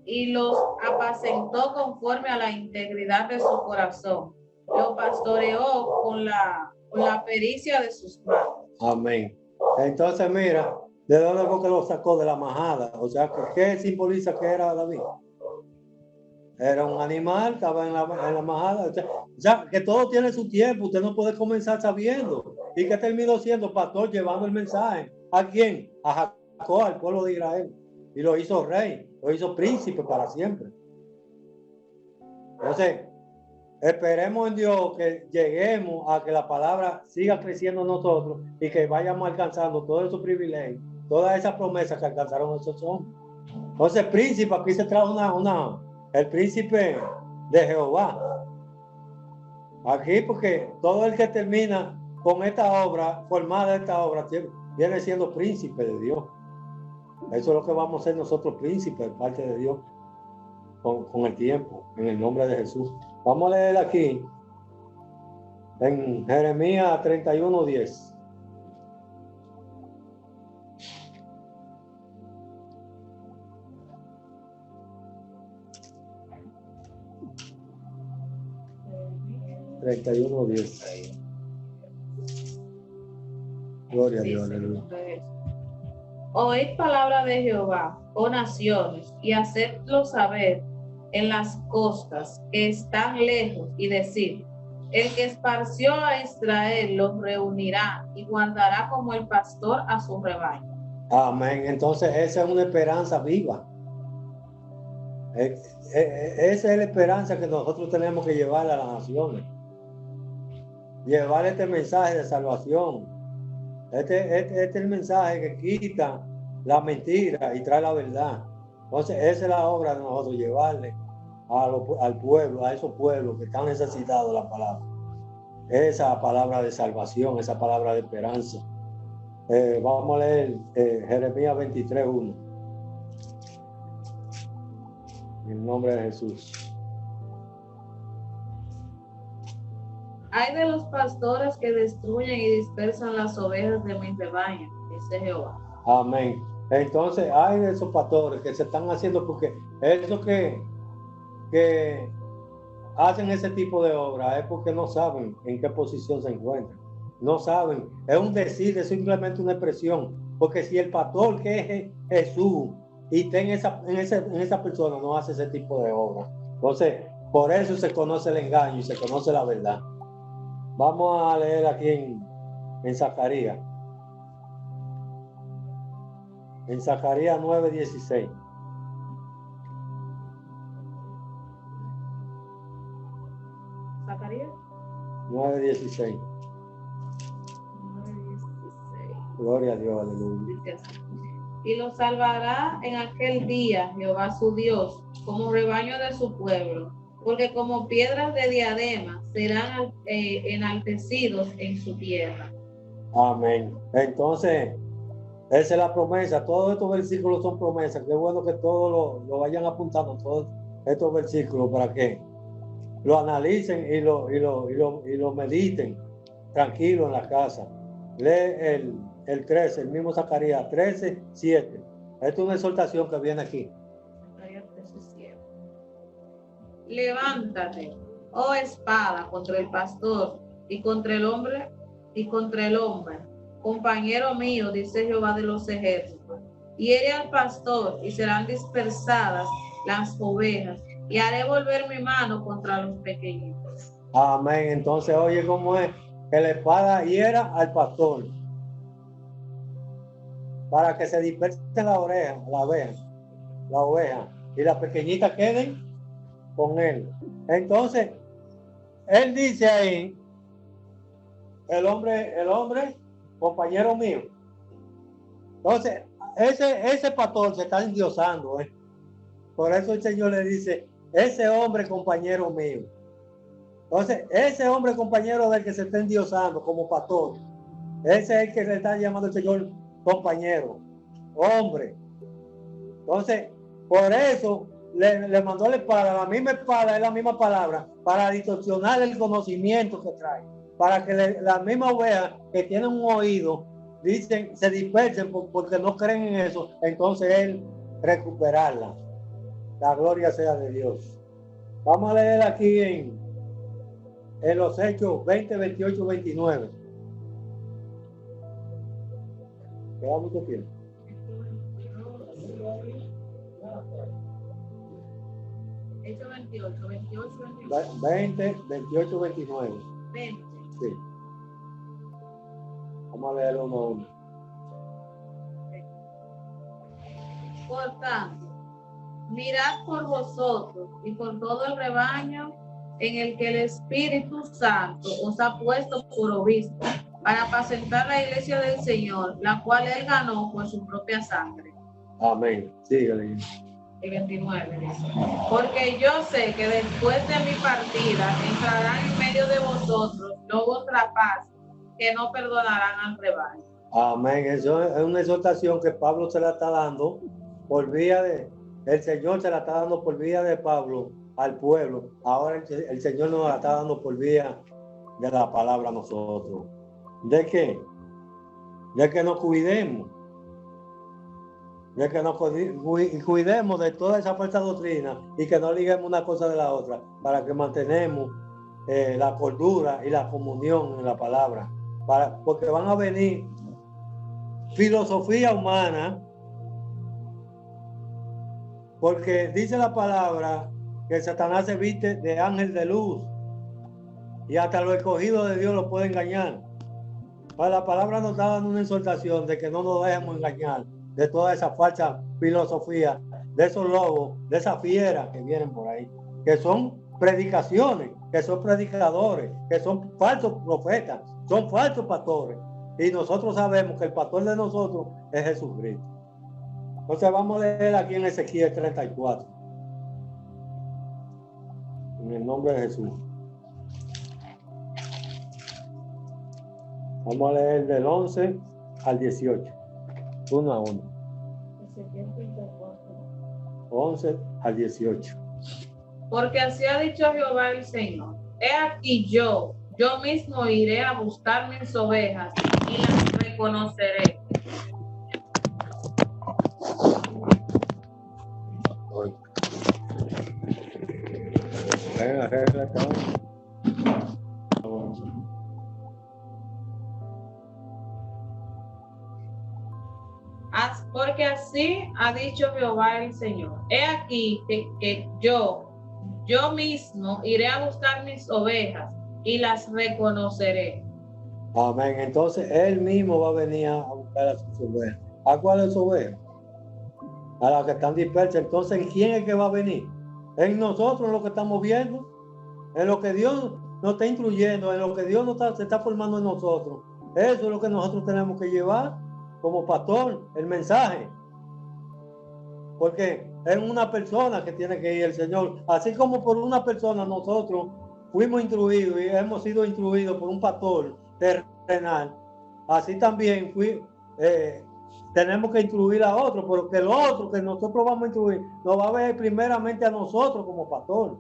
Y los apacentó conforme a la integridad de su corazón. Lo pastoreó con la pericia de sus manos. Amén. Entonces, mira, ¿de dónde fue que lo sacó? De la majada. O sea, ¿qué simboliza que era David? Era un animal, estaba en la majada. O sea, que todo tiene su tiempo. Usted no puede comenzar sabiendo. ¿Y que terminó siendo pastor llevando el mensaje? ¿A quién? A Jacob, al pueblo de Israel. Y lo hizo rey, lo hizo príncipe para siempre. Entonces, esperemos en Dios que lleguemos a que la palabra siga creciendo en nosotros y que vayamos alcanzando todos esos privilegios, todas esas promesas que alcanzaron esos hombres. Entonces, príncipe, aquí se trae el príncipe de Jehová. Aquí, porque todo el que termina con esta obra, formada esta obra, viene siendo príncipe de Dios. Eso es lo que vamos a ser nosotros, príncipes de parte de Dios, con el tiempo, en el nombre de Jesús. Vamos a leer aquí, en Jeremías 31:10. Gloria a Dios, aleluya. Oíd palabra de Jehová, oh naciones, y hacedlo saber en las costas que están lejos, y decir: el que esparció a Israel los reunirá y guardará como el pastor a su rebaño. Amén. Entonces esa es una esperanza viva. Esa es la esperanza que nosotros tenemos que llevar a las naciones. llevar este mensaje de salvación. Este es el mensaje que quita la mentira y trae la verdad. Entonces, esa es la obra de nosotros, llevarle al pueblo, a esos pueblos que están necesitados de la palabra. Esa palabra de salvación, esa palabra de esperanza. Vamos a leer Jeremías 23:1. En el nombre de Jesús. Hay de los pastores que destruyen y dispersan las ovejas de mis rebaños, dice Jehová. Amén. Entonces, hay de esos pastores que se están haciendo, porque esos que hacen ese tipo de obra es porque no saben en qué posición se encuentran. No saben. Es un decir, es simplemente una expresión. Porque si el pastor que es Jesús y está en esa persona, no hace ese tipo de obra. Entonces, por eso se conoce el engaño y se conoce la verdad. Vamos a leer aquí en Zacarías. En Zacarías 9:16. ¿Zacarías? 9:16. 9:16. Gloria a Dios, aleluya. Dice así. Y lo salvará en aquel día Jehová su Dios, como rebaño de su pueblo, porque como piedras de diadema serán enaltecidos en su tierra. Amén. Entonces, esa es la promesa. Todos estos versículos son promesas. Qué bueno que todos lo vayan apuntando, todos estos versículos, para que lo analicen y lo mediten tranquilo en la casa. Lee el 13, el mismo Zacarías 13:7. Esta es una exhortación que viene aquí. Zacarías 13:7. Levántate, oh espada, contra el pastor y contra el hombre, compañero mío, dice Jehová de los ejércitos. Hiere al pastor y serán dispersadas las ovejas, y haré volver mi mano contra los pequeñitos. Amén. Entonces, oye, cómo es que la espada hiera al pastor para que se dispersen la oveja, y las pequeñitas queden con él. Entonces, él dice ahí, el hombre, compañero mío. Entonces, ese pastor se está endiosando, Por eso el Señor le dice, ese hombre, compañero mío. Entonces, ese hombre, compañero del que se está endiosando como pastor, ese es el que le está llamando el Señor compañero, hombre. Entonces, por eso le mandó la espada, la misma espada es la misma palabra, para distorsionar el conocimiento que trae, para que la misma oveja que tiene un oído, dicen, se dispersen porque no creen en eso, entonces él recuperarla. La gloria sea de Dios. Vamos a leer aquí en los Hechos 20, 28, 29. Queda mucho tiempo. Hechos 28, 28, 20, 28, 29. 20. Sí. Vamos a leerlo uno a uno. Por tanto, mirad por vosotros y por todo el rebaño en el que el Espíritu Santo os ha puesto por obispo, para apacentar la iglesia del Señor, la cual él ganó por su propia sangre. Amén. Síguele. El 29 dice, porque yo sé que después de mi partida entrarán en medio de vosotros lobos rapaces que no perdonarán al rebaño. Amén. Eso es una exhortación que Pablo se la está dando por vía el Señor se la está dando por vía de Pablo al pueblo. Ahora el Señor nos la está dando por vía de la palabra a nosotros. ¿De qué? De que nos cuidemos. De que nos cuidemos de toda esa falsa doctrina y que no liguemos una cosa de la otra, para que mantenemos la cordura y la comunión en la palabra. Porque van a venir filosofía humana, porque dice la palabra que Satanás se viste de ángel de luz y hasta los escogidos de Dios lo puede engañar. Pues la palabra nos está dando una exhortación de que no nos dejemos engañar de toda esa falsa filosofía, de esos lobos, de esas fieras que vienen por ahí, que son predicaciones, que son predicadores, que son falsos profetas, son falsos pastores. Y nosotros sabemos que el pastor de nosotros es Jesucristo. Entonces vamos a leer aquí en Ezequiel 34. En el nombre de Jesús. Vamos a leer del 11 al 18. 1 a 1. 11 al 18. Porque así ha dicho Jehová el Señor: he aquí yo mismo iré a buscar mis ovejas y las reconoceré. Porque así ha dicho Jehová el Señor: he aquí que yo mismo iré a buscar mis ovejas y las reconoceré. Amén. Entonces él mismo va a venir a buscar a sus ovejas. ¿A cuáles ovejas? A las que están dispersas. Entonces, ¿quién es que va a venir? En nosotros, lo que estamos viendo, en lo que Dios nos está instruyendo, en lo que Dios se está formando en nosotros. Eso es lo que nosotros tenemos que llevar como pastor, el mensaje. Porque es una persona que tiene que ir el Señor. Así como por una persona nosotros fuimos instruidos y hemos sido instruidos por un pastor terrenal, así también tenemos que instruir a otros, porque el otro que nosotros vamos a instruir nos va a ver primeramente a nosotros como pastor.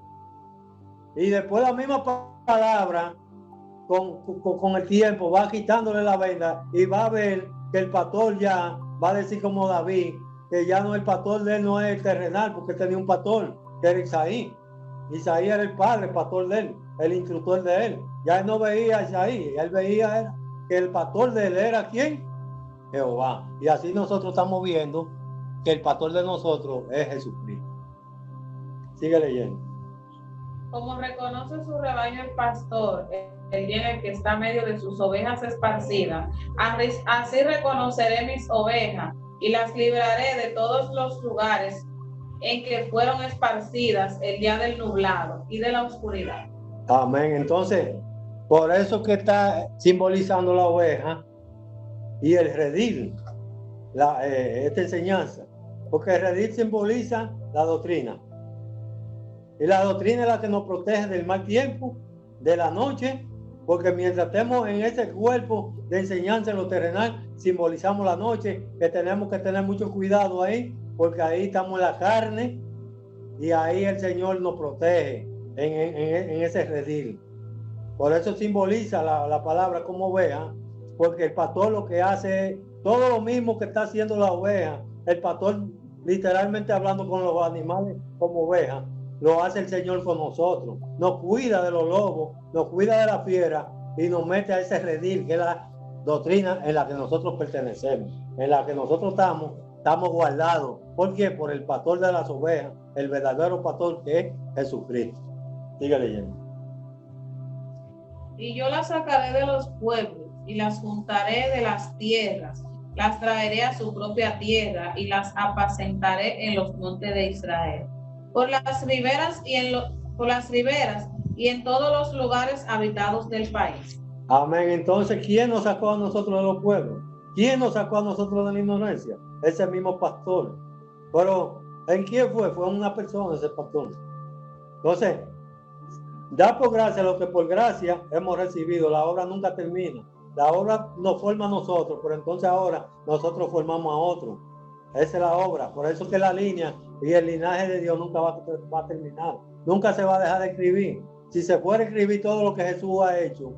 Y después la misma palabra, con el tiempo, va quitándole la venda y va a ver que el pastor ya va a decir como David, que ya no el pastor de él no es el terrenal, porque tenía un pastor que era Isaí. Isaí era el padre, el pastor de él, el instructor de él. Ya él no veía a Isaí, él veía que el pastor de él era ¿quién? Jehová. Y así nosotros estamos viendo que el pastor de nosotros es Jesucristo. Sigue leyendo. Como reconoce su rebaño el pastor, el día en el que está en medio de sus ovejas esparcidas, así reconoceré mis ovejas y las libraré de todos los lugares en que fueron esparcidas el día del nublado y de la oscuridad. Amén. Entonces, por eso que está simbolizando la oveja y el redil, esta enseñanza, porque el redil simboliza la doctrina. Y la doctrina es la que nos protege del mal tiempo, de la noche, porque mientras estemos en ese cuerpo de enseñanza en lo terrenal, simbolizamos la noche, que tenemos que tener mucho cuidado ahí, porque ahí estamos en la carne y ahí el Señor nos protege en ese redil. Por eso simboliza la palabra como oveja, porque el pastor lo que hace es todo lo mismo que está haciendo la oveja. El pastor, literalmente hablando con los animales como oveja, lo hace el Señor con nosotros. Nos cuida de los lobos, nos cuida de la fiera y nos mete a ese redil que es la doctrina en la que nosotros pertenecemos, en la que nosotros estamos guardados. ¿Por qué? Por el pastor de las ovejas, el verdadero pastor que es Jesucristo. Sigue leyendo. Y yo las sacaré de los pueblos y las juntaré de las tierras, las traeré a su propia tierra y las apacentaré en los montes de Israel, por las riberas y en todos los lugares habitados del país. Amén. Entonces, ¿quién nos sacó a nosotros de los pueblos? ¿Quién nos sacó a nosotros de la ignorancia? Ese mismo pastor. Pero, ¿en quién fue? Fue una persona ese pastor. Entonces, da por gracia lo que por gracia hemos recibido. La obra nunca termina. La obra nos forma a nosotros, pero entonces ahora nosotros formamos a otros. Esa es la obra. Por eso que la línea y el linaje de Dios nunca va a terminar. Nunca se va a dejar de escribir. Si se fuera a escribir todo lo que Jesús ha hecho,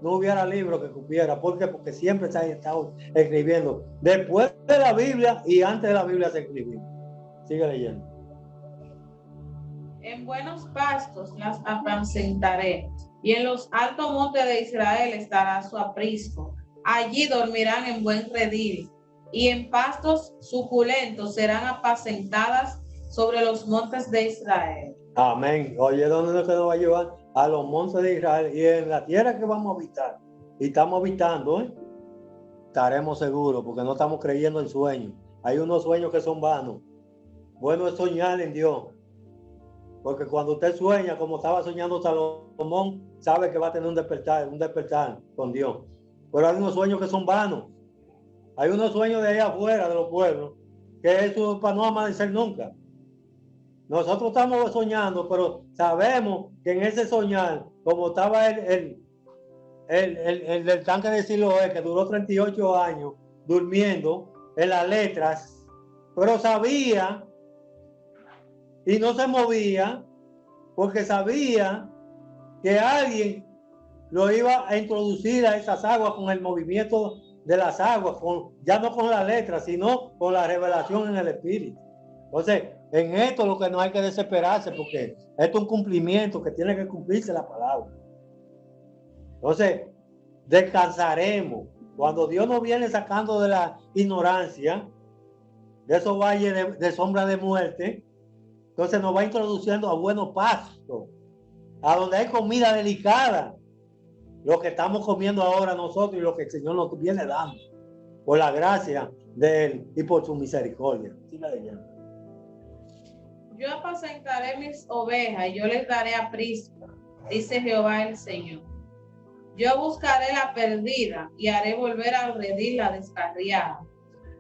no hubiera libro que cupiera. ¿Por qué? Porque siempre se ha estado escribiendo. Después de la Biblia y antes de la Biblia se escribió. Sigue leyendo. En buenos pastos las apacentaré, y en los altos montes de Israel estará su aprisco. Allí dormirán en buen redil, y en pastos suculentos serán apacentadas sobre los montes de Israel. Amén. Oye, ¿dónde nos va a llevar? A los montes de Israel y en la tierra que vamos a habitar. Y estamos habitando, estaremos seguros, porque no estamos creyendo en sueños. Hay unos sueños que son vanos. Bueno es soñar en Dios. Porque cuando usted sueña, como estaba soñando Salomón, sabe que va a tener un despertar con Dios. Pero hay unos sueños que son vanos. Hay unos sueños de ahí afuera, de los pueblos, que eso para no amanecer nunca. Nosotros estamos soñando, pero sabemos que en ese soñar, como estaba el del tanque de Siloé, que duró 38 años durmiendo en las letras, pero sabía y no se movía porque sabía que alguien lo iba a introducir a esas aguas con el movimiento de las aguas, ya no con las letras, sino con la revelación en el Espíritu. Entonces, en esto lo que no hay que desesperarse, porque esto es un cumplimiento que tiene que cumplirse la palabra. Entonces, descansaremos. Cuando Dios nos viene sacando de la ignorancia, de esos valles de sombra de muerte, entonces nos va introduciendo a buenos pastos, a donde hay comida delicada, lo que estamos comiendo ahora nosotros y lo que el Señor nos viene dando, por la gracia de Él y por su misericordia. Yo apacentaré mis ovejas y yo les daré aprisco, dice Jehová el Señor. Yo buscaré la perdida y haré volver al redil la descarriada.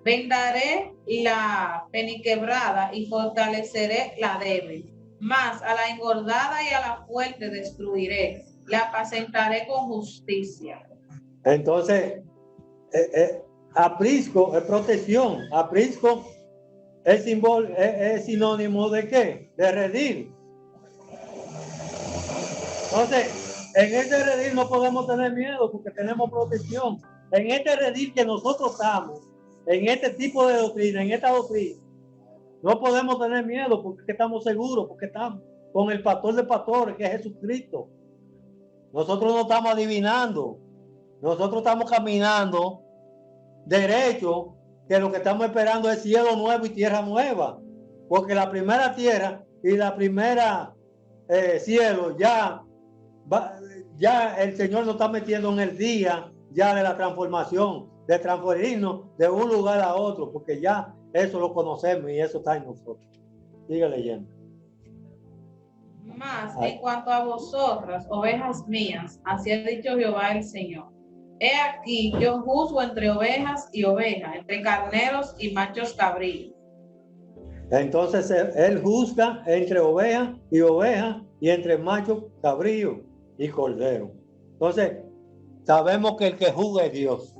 Vendaré la peniquebrada y fortaleceré la débil. Mas a la engordada y a la fuerte destruiré. La apacentaré con justicia. Entonces, aprisco es protección. Aprisco es sinónimo de ¿qué? De redil. Entonces, en este redil no podemos tener miedo porque tenemos protección. En este redil que nosotros estamos, en este tipo de doctrina, en esta doctrina, no podemos tener miedo porque estamos seguros, porque estamos con el pastor de pastores, que es Jesucristo. Nosotros no estamos adivinando, nosotros estamos caminando derecho, que lo que estamos esperando es cielo nuevo y tierra nueva, porque la primera tierra y la primera cielo ya el Señor nos está metiendo en el día ya de la transformación, de transferirnos de un lugar a otro, porque ya eso lo conocemos y eso está en nosotros. Sigue leyendo. Mas en cuanto a vosotras, ovejas mías, así ha dicho Jehová el Señor. He aquí, yo juzgo entre ovejas y ovejas, entre carneros y machos cabríos. Entonces él juzga entre ovejas y entre machos cabríos y corderos. Entonces, sabemos que el que juzga es Dios.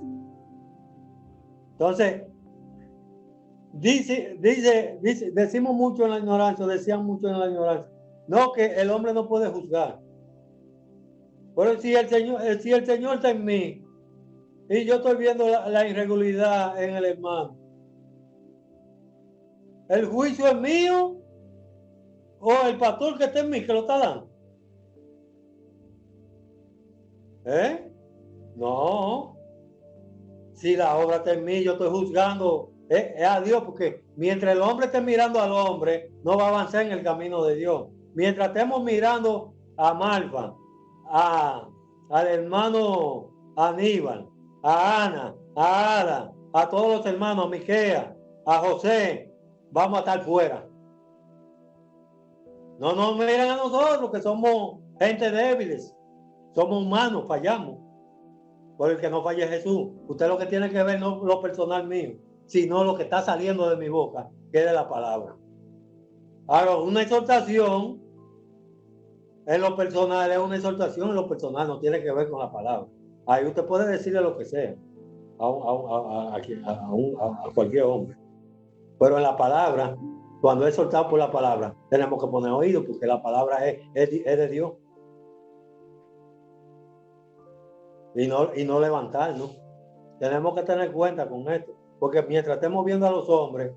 Entonces, decimos mucho en la ignorancia, decían mucho en la ignorancia, no, que el hombre no puede juzgar. Pero si el Señor está en mí y yo estoy viendo la irregularidad en el hermano, ¿el juicio es mío o el pastor que está en mí que lo está dando? No. Si la obra está en mí, yo estoy juzgando es a Dios, porque mientras el hombre esté mirando al hombre, no va a avanzar en el camino de Dios. Mientras estemos mirando a Malva, al hermano Aníbal, a Ana, a Ada, a todos los hermanos, a Miquea, a José, vamos a estar fuera. No nos miren a nosotros, que somos gente débiles, somos humanos, fallamos. Por el que no falle Jesús. Usted lo que tiene que ver no lo personal mío, sino lo que está saliendo de mi boca, que es de la palabra. Ahora, una exhortación en lo personal es una exhortación, en lo personal no tiene que ver con la palabra. Ahí usted puede decirle lo que sea a cualquier hombre. Pero en la palabra, cuando es exhortado por la palabra, tenemos que poner oído, porque la palabra es de Dios. Y no levantarnos. Tenemos que tener cuenta con esto, porque mientras estemos viendo a los hombres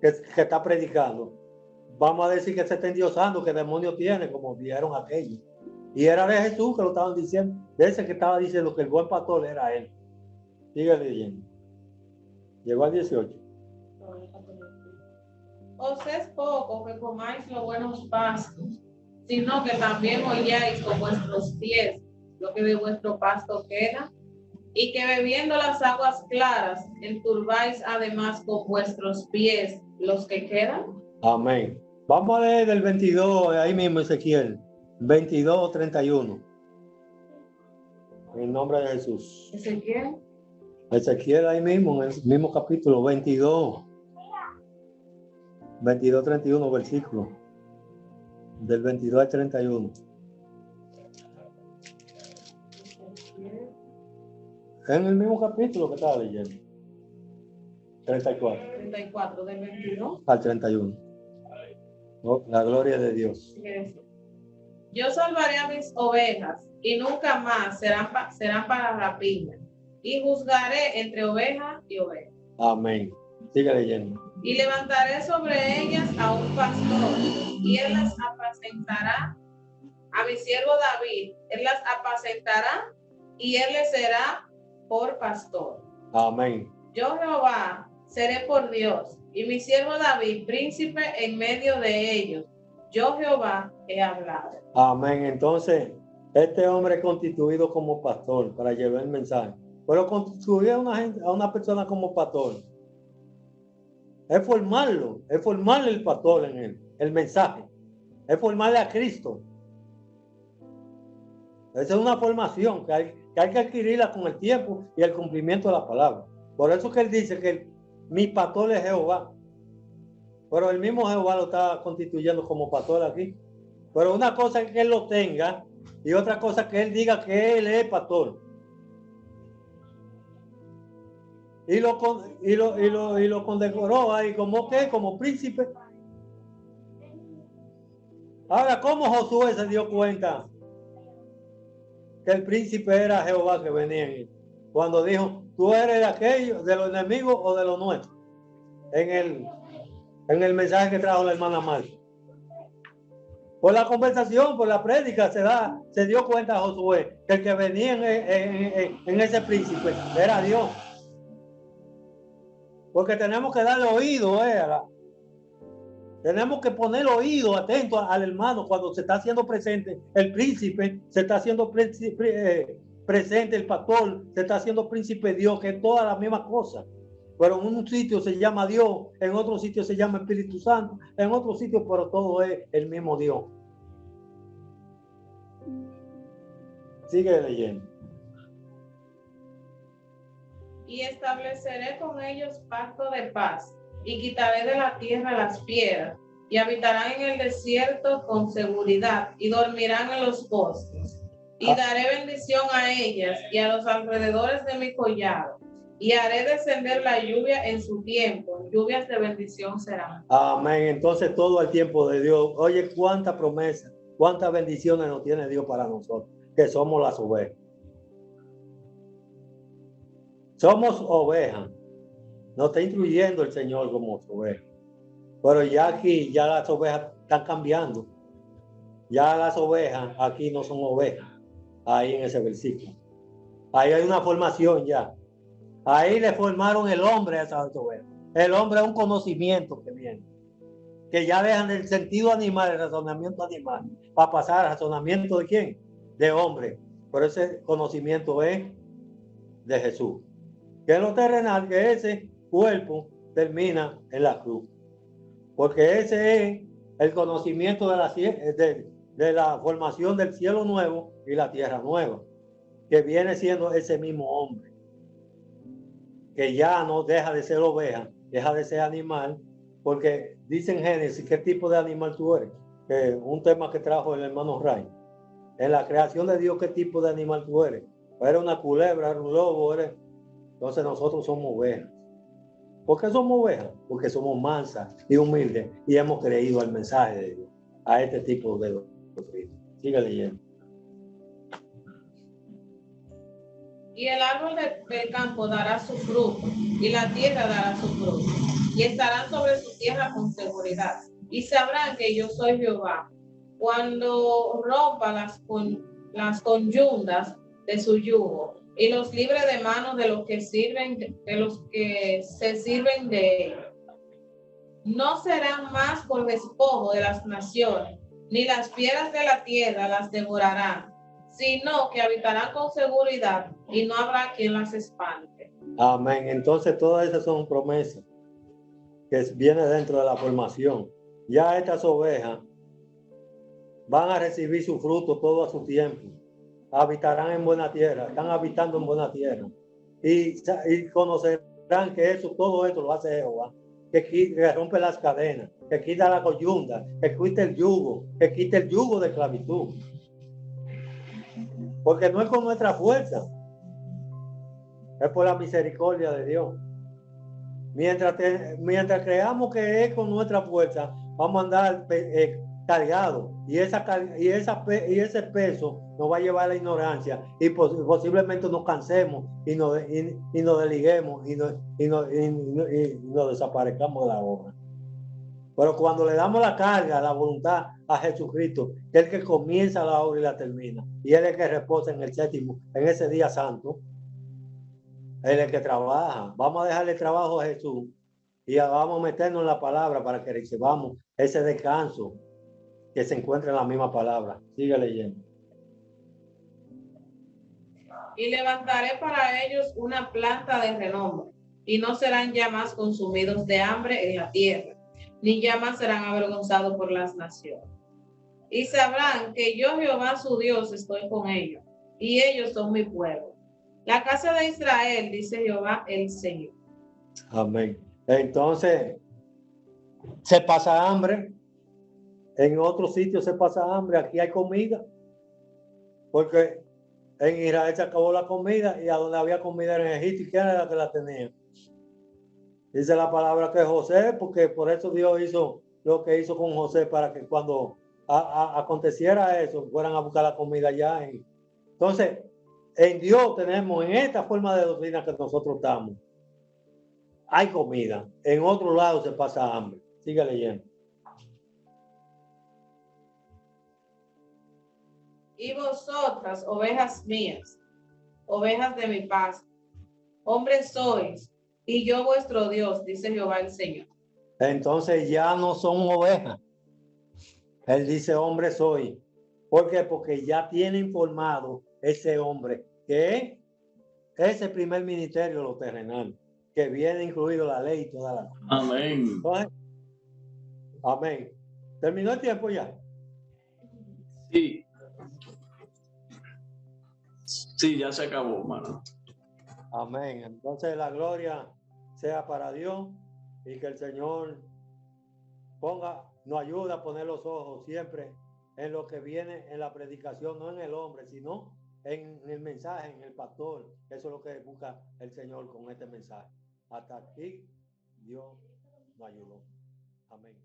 que está predicando, vamos a decir que se está endiosando, que demonio tiene, como dijeron aquellos. Y era de Jesús que lo estaban diciendo, de ese que estaba diciendo que el buen pastor era él. Sigue leyendo. Llegó al 18. Os es poco que comáis los buenos pastos, sino que también holláis con vuestros pies lo que de vuestro pasto queda, y que bebiendo las aguas claras, enturbáis además con vuestros pies los que quedan. Amén. Vamos a leer del 22, ahí mismo Ezequiel, 22, 31. En el nombre de Jesús. Ezequiel. Ezequiel ahí mismo, en el mismo capítulo, 22, 31 versículos. Del 22 al 31. En el mismo capítulo que estaba leyendo. 34. 34 del 22 al 31. Oh, la gloria de Dios. Yo salvaré a mis ovejas y nunca más serán para rapiña, y juzgaré entre oveja y oveja. Amén. Sigue leyendo. Y levantaré sobre ellas a un pastor, y él las apacentará. A mi siervo David, él las apacentará, y él les será por pastor. Amén. Yo Jehová seré por Dios, y mi siervo David príncipe en medio de ellos. Yo Jehová he hablado. Amén. Entonces, este hombre es constituido como pastor para llevar el mensaje. Pero constituir a una persona como pastor es formarle el pastor en él, el mensaje, es formarle a Cristo. Esa es una formación que hay que adquirirla con el tiempo y el cumplimiento de la palabra. Por eso que él dice que mi pastor es Jehová. Pero el mismo Jehová lo está constituyendo como pastor aquí. Pero una cosa es que él lo tenga y otra cosa es que él diga que él es pastor. Y lo condecoró ahí como príncipe. Ahora, ¿cómo Josué se dio cuenta que el príncipe era Jehová que venía en él? Cuando dijo, tú eres de aquellos, de los enemigos o de los nuestros. En el mensaje que trajo la hermana Marta. Por la conversación, por la prédica, se dio cuenta Josué que el que venía en ese príncipe era Dios. Porque tenemos que darle oído, tenemos que poner oído atento al hermano cuando se está haciendo presente el príncipe, se está haciendo presente el pastor, se está haciendo príncipe Dios, que es toda la misma cosa. Pero en un sitio se llama Dios, en otro sitio se llama Espíritu Santo, en otro sitio, pero todo es el mismo Dios. Sigue leyendo. Y estableceré con ellos pacto de paz, y quitaré de la tierra las piedras, y habitarán en el desierto con seguridad, y dormirán en los bosques. Y daré bendición a ellas y a los alrededores de mi collado, y haré descender la lluvia en su tiempo, lluvias de bendición serán. Amén. Entonces todo el tiempo de Dios. Oye, cuánta promesa, cuántas bendiciones nos tiene Dios para nosotros, que somos las ovejas. Somos ovejas. Nos está instruyendo el Señor como ovejas. Pero ya aquí, ya las ovejas están cambiando. Ya las ovejas aquí no son ovejas. Ahí en ese versículo. Ahí hay una formación ya. Ahí le formaron el hombre a esas ovejas. El hombre es un conocimiento que viene. Que ya dejan el sentido animal, el razonamiento animal, para pasar al razonamiento de quién? De hombre. Pero ese conocimiento es de Jesús. Que es lo terrenal, que ese cuerpo termina en la cruz. Porque ese es el conocimiento de la formación del cielo nuevo y la tierra nueva, que viene siendo ese mismo hombre, que ya no deja de ser oveja, deja de ser animal, porque dice en Génesis, ¿qué tipo de animal tú eres? Que un tema que trajo el hermano Ray. En la creación de Dios, ¿qué tipo de animal tú eres? ¿Eres una culebra, eres un lobo, eres... Entonces nosotros somos ovejas. ¿Por qué somos ovejas? Porque somos mansas y humildes y hemos creído al mensaje de Dios, a este tipo de doctrina. Sigue leyendo. Y el árbol del campo dará su fruto, y la tierra dará su fruto, y estarán sobre su tierra con seguridad, y sabrán que yo soy Jehová, cuando rompa las conyundas de su yugo, y los libre de manos de los que se sirven de ellos. No serán más por despojo de las naciones, ni las piedras de la tierra las devorarán, sino que habitarán con seguridad y no habrá quien las espante. Amén. Entonces todas esas son promesas que vienen dentro de la formación ya estas ovejas van a recibir su fruto todo a su tiempo. Habitarán en buena tierra, están habitando en buena tierra. Y conocerán que todo eso lo hace Jehová, que rompe las cadenas, que quita la coyunda, que quita el yugo de esclavitud. Porque no es con nuestra fuerza, es por la misericordia de Dios. Mientras creamos que es con nuestra fuerza, vamos a andar cargados y ese peso nos va a llevar a la ignorancia y posiblemente nos cansemos y nos desliguemos y nos desaparezcamos de la obra. Pero cuando le damos la carga, la voluntad a Jesucristo, que es el que comienza la obra y la termina, y Él es el que reposa en el séptimo, en ese día santo, Él es el que trabaja. Vamos a dejarle trabajo a Jesús y vamos a meternos en la palabra para que recibamos ese descanso que se encuentra en la misma palabra. Sigue leyendo. Y levantaré para ellos una planta de renombre, y no serán ya más consumidos de hambre en la tierra, ni ya más serán avergonzados por las naciones. Y sabrán que yo, Jehová su Dios, estoy con ellos, y ellos son mi pueblo. La casa de Israel, dice Jehová el Señor. Amén. Entonces, se pasa hambre. En otros sitios se pasa hambre. Aquí hay comida. Porque en Israel se acabó la comida y a donde había comida era en Egipto. ¿Y quién era la que la tenía? Dice la palabra que José, porque por eso Dios hizo lo que hizo con José, para que cuando aconteciera eso, fueran a buscar la comida allá. Entonces, en Dios tenemos, en esta forma de doctrina que nosotros estamos, hay comida. En otro lado se pasa hambre. Sigue leyendo. Y vosotras, ovejas mías, ovejas de mi paz, hombres sois, y yo vuestro Dios, dice Jehová el Señor. Entonces ya no son ovejas. Él dice, hombre soy. ¿Por qué? Porque ya tiene informado ese hombre que es el primer ministerio, lo terrenal, que viene incluido la ley y toda la... Amén. Entonces, amén. ¿Terminó el tiempo ya? Sí. Sí, ya se acabó, hermano. Amén. Entonces la gloria sea para Dios y que el Señor nos ayuda a poner los ojos siempre en lo que viene en la predicación, no en el hombre, sino en el mensaje, en el pastor. Eso es lo que busca el Señor con este mensaje. Hasta aquí Dios nos ayudó. Amén.